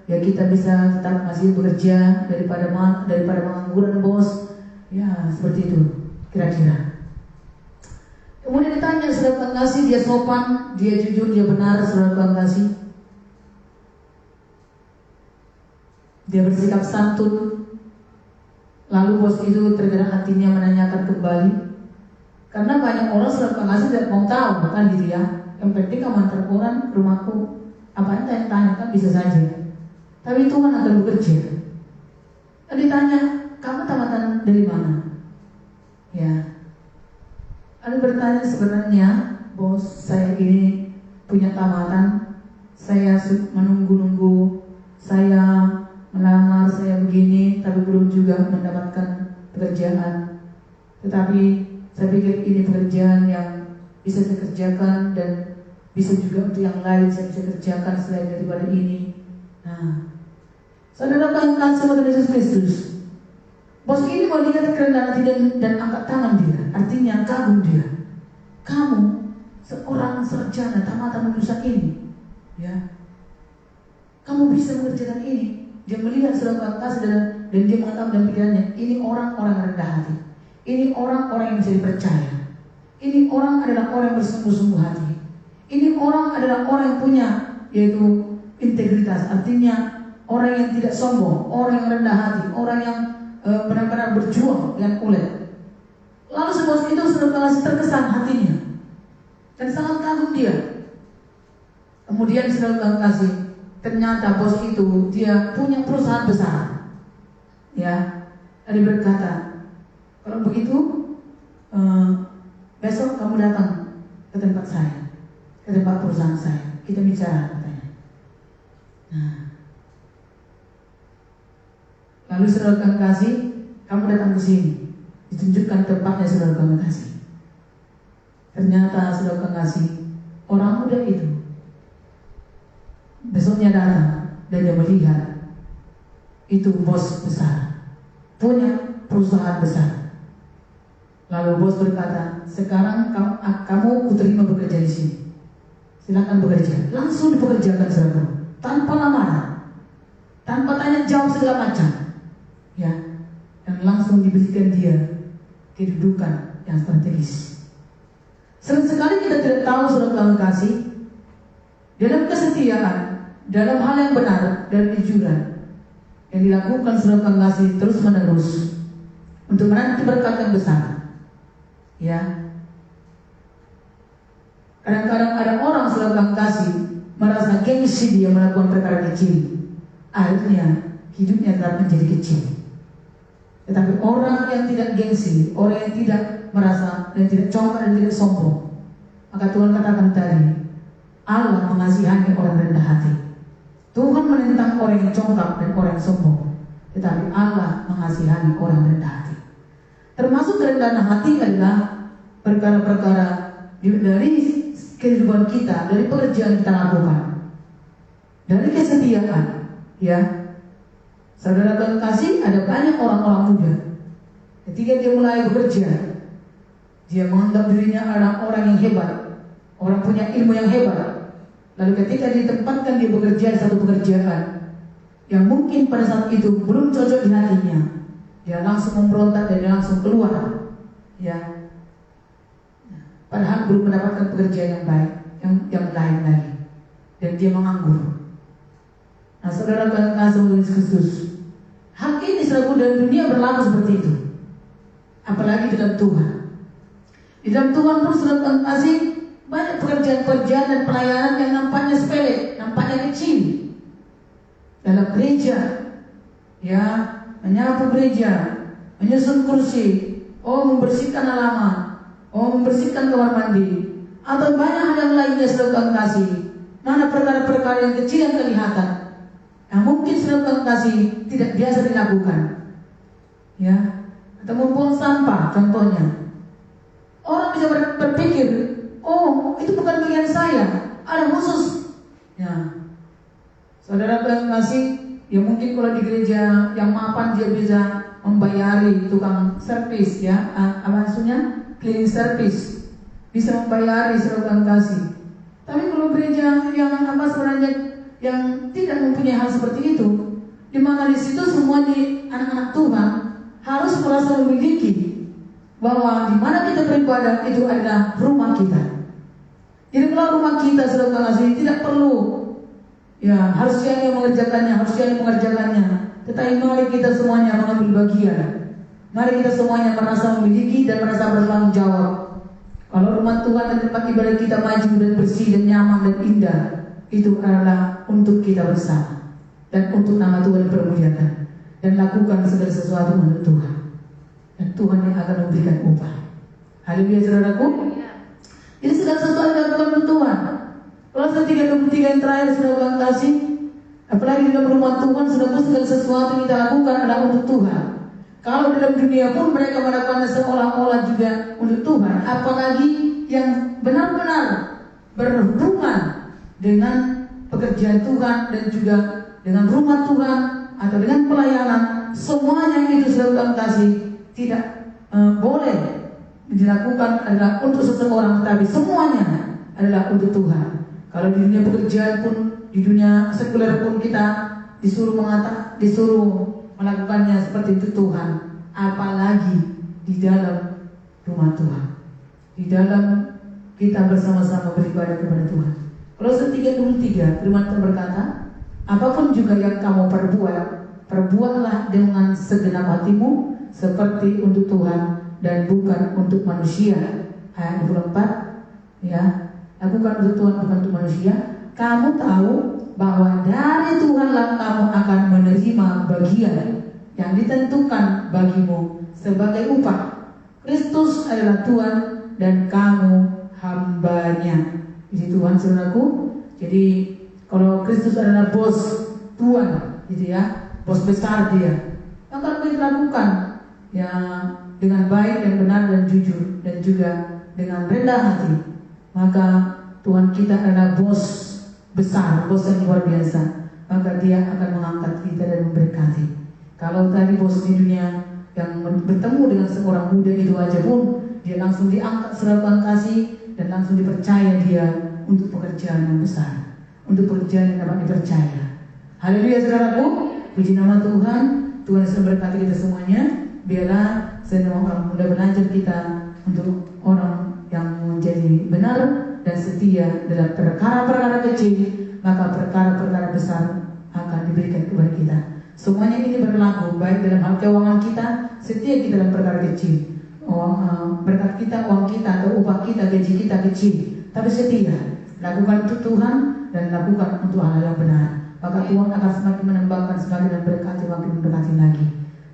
ya kita bisa tetap masih bekerja daripada pengangguran bos. Ya, seperti itu kira-kira. Kemudian ditanya, saudara Tuhan kasih, dia sopan, dia jujur, dia benar, saudara Tuhan kasih. Dia bersikap santun. Lalu bos itu tergerak hatinya menanyakan kembali. Karena banyak orang saudara Tuhan kasih tidak mau tahu, kan gitu ya. Yang penting kamu antar orang ke rumahku, apa yang tanyakan bisa saja. Tapi Tuhan akan bekerja. Dan ditanya, kamu tamatan dari mana? Ya. Lalu bertanya, sebenarnya bos saya ini punya tamatan, saya menunggu-nunggu, saya melamar, saya begini, tapi belum juga mendapatkan pekerjaan. Tetapi saya pikir ini pekerjaan yang bisa saya kerjakan dan bisa juga untuk yang lain saya bisa kerjakan selain daripada ini. Nah, saudara kasih Tuhan Yesus Kristus, bos ini mau lihat kerendahan hati dan angkat tangan dia, artinya kagum dia. Kamu seorang sarjana tamatan lulusan ini, ya, kamu bisa mengerjakan ini. Dia melihat saudara kasih dan dia mengatakan dalam pikirannya, ini orang-orang rendah hati, ini orang-orang yang bisa dipercaya, ini orang adalah orang yang bersungguh-sungguh hati, ini orang adalah orang yang punya yaitu integritas, artinya orang yang tidak sombong, orang yang rendah hati, orang yang benar-benar berjuang dengan ulet. Lalu sebos itu saudara terkesan hatinya dan sangat kagum dia. Kemudian saudara kasih, ternyata bos itu dia punya perusahaan besar. Ya, dia berkata, kalau begitu besok kamu datang ke tempat saya, ke tempat perusahaan saya, kita bicara, katanya. Nah, lalu saudara kasih, kamu datang ke sini, ditunjukkan tempatnya saudara kasih. Ternyata saudara kasih, orang muda itu besoknya datang dan dia melihat itu bos besar, punya perusahaan besar. Lalu bos berkata, sekarang kamu kuterima bekerja di sini, silakan bekerja. Langsung dipekerjakan saudara, tanpa lamaran, tanpa tanya jawab segala macam, ya, dan langsung diberikan dia kedudukan yang strategis. Sering sekali kita tidak tahu saudara kasih, dalam kesetiaan, dalam hal yang benar dan kejujuran yang dilakukan saudara kasih terus menerus untuk menanti berkat yang besar. Ya, kadang-kadang ada orang saudara kasih merasa gengsi dia melakukan perkara kecil, akhirnya hidupnya tetap menjadi kecil. Tetapi orang yang tidak gengsi, orang yang tidak merasa dan tidak congkak dan tidak sombong, maka Tuhan katakan tadi, Allah mengasihani orang rendah hati. Tuhan menentang orang yang congkak dan orang yang sombong, tetapi Allah mengasihani orang rendah hati. Termasuk kerendahan hati adalah perkara-perkara dari kehidupan kita, dari pekerjaan kita lakukan, dari kesetiaan. Ya, saudara kasih, ada banyak orang-orang muda ketika dia mulai bekerja, dia menganggap dirinya adalah orang yang hebat, orang punya ilmu yang hebat. Lalu ketika ditempatkan dia bekerja di satu pekerjaan yang mungkin pada saat itu belum cocok di hatinya, dia langsung memberontak dan dia langsung keluar. Ya, padahal belum mendapatkan pekerjaan yang baik, yang lain lagi, dan dia menganggur. Nah, saudara kasih Yesus Kristus, hal ini selalu dalam dunia berlaku seperti itu, apalagi dalam Tuhan. Di dalam Tuhan pun saudara kasih, banyak pekerjaan-pekerjaan dan pelayanan yang nampaknya sepele, nampaknya kecil. Dalam gereja, ya, menyapu gereja, menyusun kursi, membersihkan halaman, membersihkan kamar mandi, atau banyak hal yang lainnya saudara kasih. Mana perkara-perkara yang kecil yang kelihatan, yang mungkin saudara kasih tidak biasa dilakukan, ya, atau membuang sampah contohnya. Orang bisa berpikir, oh itu bukan bagian saya, ada khusus. Ya, saudara kasih, ya mungkin kalau di gereja yang mapan dia bisa membayari tukang servis, ya, apa maksudnya, cleaning service, bisa membayari saudara kasih. Tapi kalau gereja yang apa sebenarnya yang tidak mempunyai hal seperti itu, di mana di situ semua di anak-anak Tuhan harus merasa memiliki bahwa di mana kita beribadah itu adalah rumah kita. Jadi kalau rumah kita saudara kasih tidak perlu, ya harus siapa yang mengerjakannya, harus siapa yang mengerjakannya. Tetapi mari kita semuanya mengambil bagian. Mari kita semuanya merasa memiliki dan merasa bertanggung jawab. Kalau rumah Tuhan dan tempat ibadah kita maju dan bersih dan nyaman dan indah, itu adalah untuk kita bersama dan untuk nama Tuhan dipermuliakan. Dan lakukan segala sesuatu menurut Tuhan, dan Tuhan yang akan memberikan upah. Haleluya saudaraku. Jadi segala sesuatu dilakukan untuk Tuhan. Kolose 3:23 yang terakhir saudara kasih, apalagi di dalam rumah Tuhan, saudara, segala sesuatu yang kita lakukan adalah untuk Tuhan. Kalau dalam dunia pun mereka melakukannya seolah-olah juga untuk Tuhan, apalagi yang benar-benar berhubungan dengan pekerjaan Tuhan dan juga dengan rumah Tuhan atau dengan pelayanan, semuanya itu saudara kasih tidak boleh dilakukan adalah untuk seseorang, tetapi semuanya adalah untuk Tuhan. Kalau di dunia pekerjaan pun, di dunia sekuler pun kita disuruh melakukannya seperti itu Tuhan, apalagi di dalam rumah Tuhan, di dalam kita bersama-sama beribadah kepada Tuhan. Kolose 3:23 firman Tuhan berkata, apapun juga yang kamu perbuat, perbuatlah dengan segenap hatimu seperti untuk Tuhan dan bukan untuk manusia. Ayat 24, ya, lakukan untuk Tuhan bukan untuk manusia. Kamu tahu bahwa dari Tuhanlah kamu akan menerima bagian yang ditentukan bagimu sebagai upah. Kristus adalah Tuhan dan kamu hambanya. Jadi Tuhan saudaraku, jadi kalau Kristus adalah bos Tuhan, gitu ya, bos besar dia, maka kita lakukan ya dengan baik dan benar dan jujur dan juga dengan rendah hati. Maka Tuhan kita adalah bos besar, bos yang luar biasa, maka dia akan mengangkat kita dan memberkati. Kalau tadi bos di dunia yang bertemu dengan seorang muda itu aja pun, dia langsung diangkat seragam kasih dan langsung dipercaya dia untuk pekerjaan yang besar, untuk pekerjaan yang dapat dipercaya. Haleluya saudaraku, puji nama Tuhan. Tuhan sudah berkati kita semuanya. Biarlah semua orang muda belajar kita untuk orang yang menjadi benar dan setia dalam perkara-perkara kecil, maka perkara-perkara besar akan diberikan kepada kita. Semuanya ini berlaku baik dalam hal keuangan kita, setia kita dalam perkara kecil. Berkat kita, uang kita atau upah kita, gaji kita kecil, tapi setia lakukan untuk Tuhan dan lakukan untuk hal yang benar, maka Tuhan akan semakin menambahkan, semakin memberkati, makin memberkati lagi.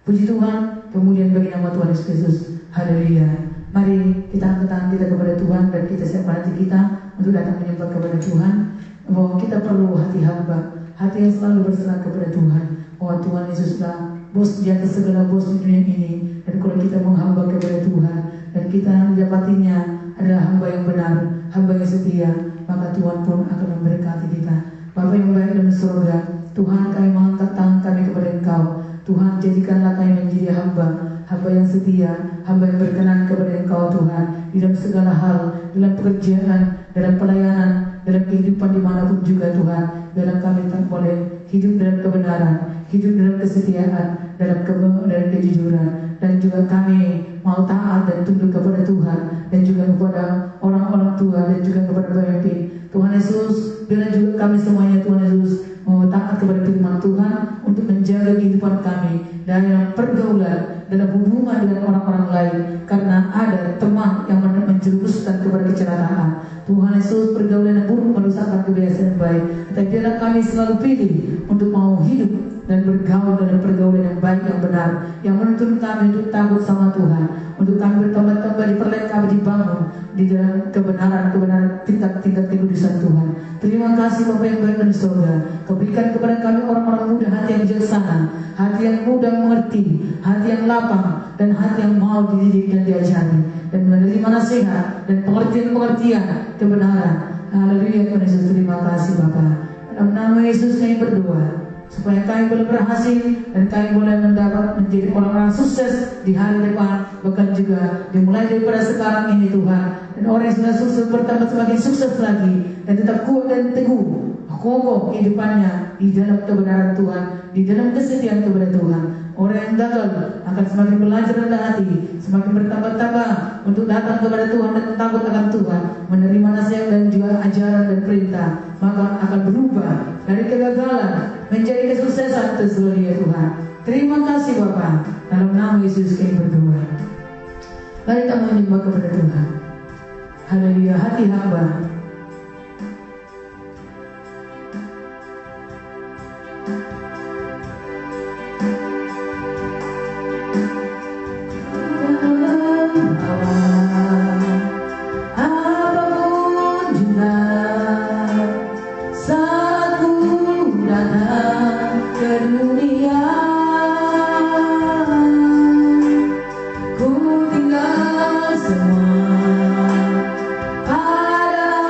Puji Tuhan, kemudian bagi nama Tuhan Yesus Kristus. Haleluya. Mari kita angkat tangan kita kepada Tuhan dan kita siapkan hati kita untuk datang menyembah kepada Tuhan. Bahwa kita perlu hati hamba, hati yang selalu berserah kepada Tuhan. Bahwa Tuhan Yesuslah bos di atas segala bos di dunia ini. Dan kalau kita menghamba kepada Tuhan dan kita didapatinya adalah hamba yang benar, hamba yang setia, maka Tuhan pun akan memberkati kita. Bapa yang baik dalam surga, Tuhan, kami mengangkat tangan kami kepada Engkau. Tuhan, jadikanlah kami menjadi hamba yang setia, hamba yang berkenan kepada Engkau Tuhan, di dalam segala hal, dalam pekerjaan, dalam pelayanan, dalam kehidupan dimanapun juga Tuhan. Dalam kami tak boleh hidup dalam kebenaran, hidup dalam kesetiaan, dalam kejujuran, dan juga kami mau taat dan tunduk kepada Tuhan, dan juga kepada orang-orang tua, dan juga kepada pemimpin. Tuhan Yesus, biarlah juga kami semuanya Tuhan Yesus mau taat kepada firman Tuhan untuk menjaga kehidupan kami dalam pergaulan, dalam hubungan dengan orang-orang lain, karena ada teman yang menjerumuskan kepada kecelakaan. Tuhan Yesus, pergaulan yang buruk merusakkan kebiasaan baik, tapi biarlah kami selalu pilih untuk mau hidup dan bergaul dalam pergaulan yang baik yang benar, yang menuntun kami untuk takut sama Tuhan, untuk kami bertambah-tambah diperoleh kami dibangun di dalam kebenaran tingkat kekudusan Tuhan. Terima kasih Bapa yang baik dan surga. Kau berikan kepada kami orang-orang muda hati yang bijaksana, hati yang mudah mengerti, hati yang lapang, dan hati yang mau dididik dan diajari, dan menerima nasihat dan pengertian-pengertian kebenaran. Haleluya Tuhan Yesus, terima kasih Bapa. Dalam nama Yesus kami berdoa, supaya kami boleh berhasil dan kami boleh menjadi orang-orang sukses di hari depan, bahkan juga dimulai daripada sekarang ini Tuhan. Dan orang yang sudah sukses bertambah semakin sukses lagi, dan tetap kuat dan teguh kokoh kehidupannya di dalam kebenaran Tuhan, di dalam kesetiaan kepada Tuhan. Orang yang gagal akan semakin belajar rendah hati, semakin bertambah-tambah untuk datang kepada Tuhan dan takut akan Tuhan, menerima nasihat dan juga ajaran dan perintah, maka akan berubah dari kegagalan menjadi kesuksesan terus ya Tuhan. Terima kasih Bapa, dalam nama Yesus kami berdoa. Mari kita menyembah kepada Tuhan. Haleluya, hati hamba semua pada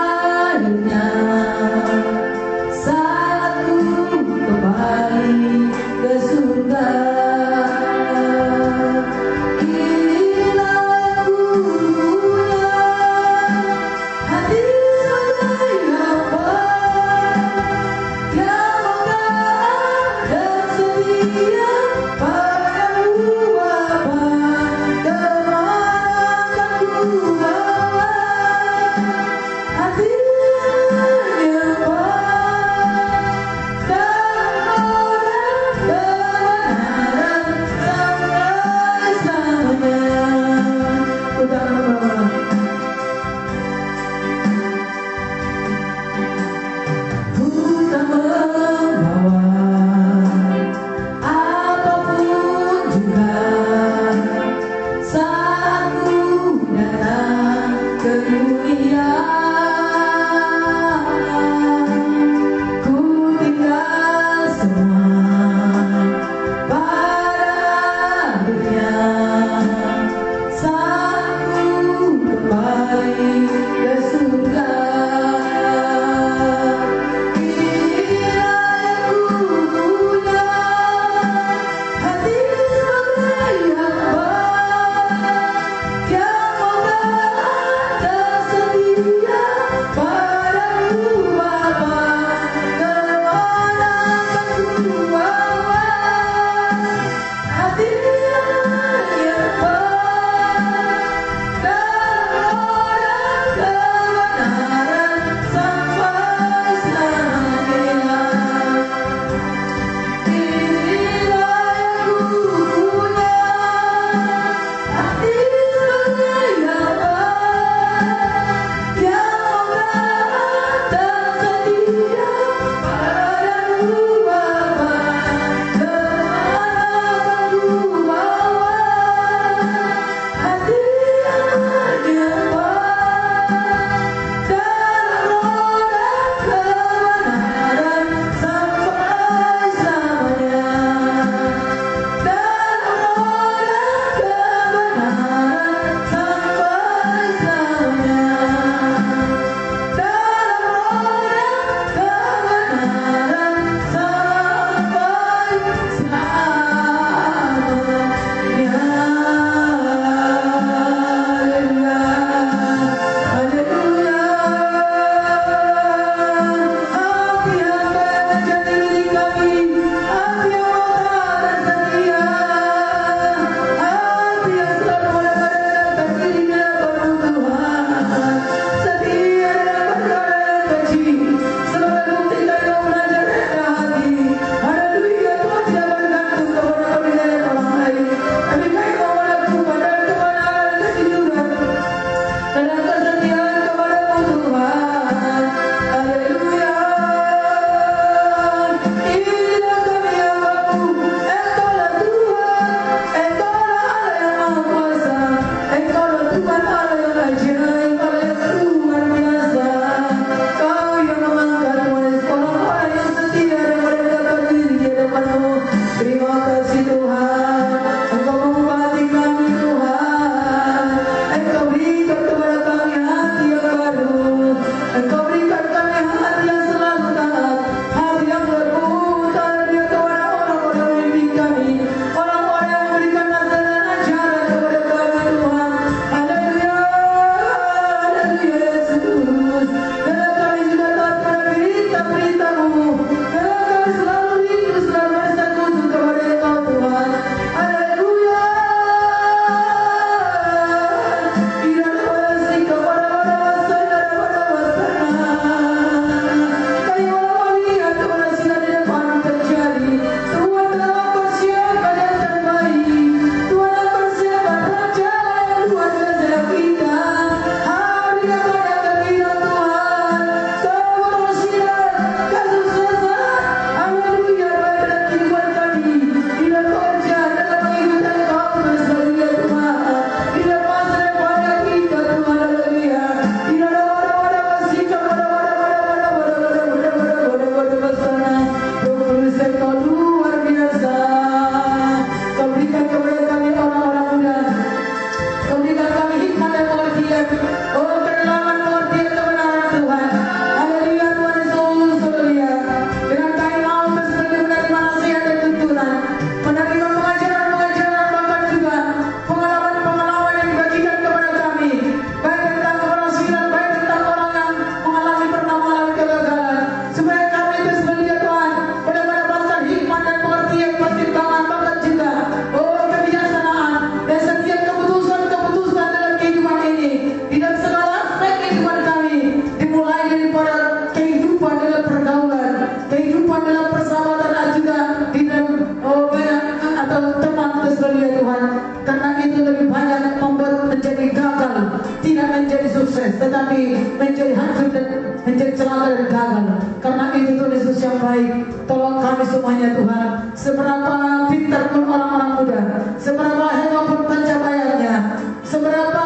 tidak menjadi sukses, tetapi menjadi hancur dan menjadi celaka dan gagal. Karena itu Tuhan Yesus yang baik, tolong kami semuanya Tuhan. Seberapa pintar pun orang-orang muda, seberapa hebat pun pencapaiannya, seberapa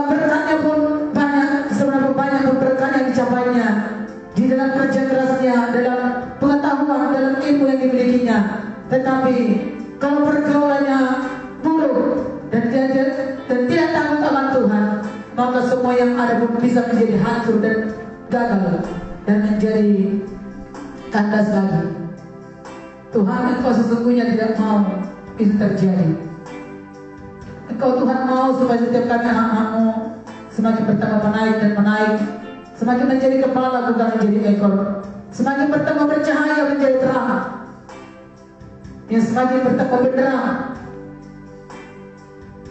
berkatnya pun banyak, seberapa banyak pun berkat yang dicapainya di dalam kerja kerasnya, dalam pengetahuan, dalam ilmu yang dimilikinya. Tetapi kalau pergaulannya buruk dan tidak takut akan Tuhan, maka semua yang ada pun bisa menjadi hancur dan gagal dan menjadi kandas lagi. Tuhan, Engkau sesungguhnya tidak mau itu terjadi. Engkau Tuhan mau supaya setiap kami anak-anak-Mu semakin bertambah menaik dan menaik, semakin menjadi kepala bukan menjadi ekor, semakin bertambah bercahaya menjadi terang, yang semakin bertambah benderang.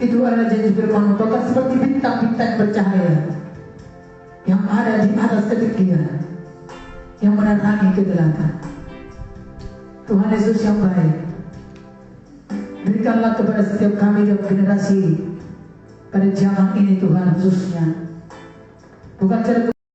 Itu adalah janji firman-Mu, bahkan seperti bintang-bintang bercahaya yang ada di atas ketinggian, yang menerangi kegelapan. Tuhan Yesus yang baik, berikanlah kepada setiap kami dan generasi pada zaman ini Tuhan khususnya, bukan cara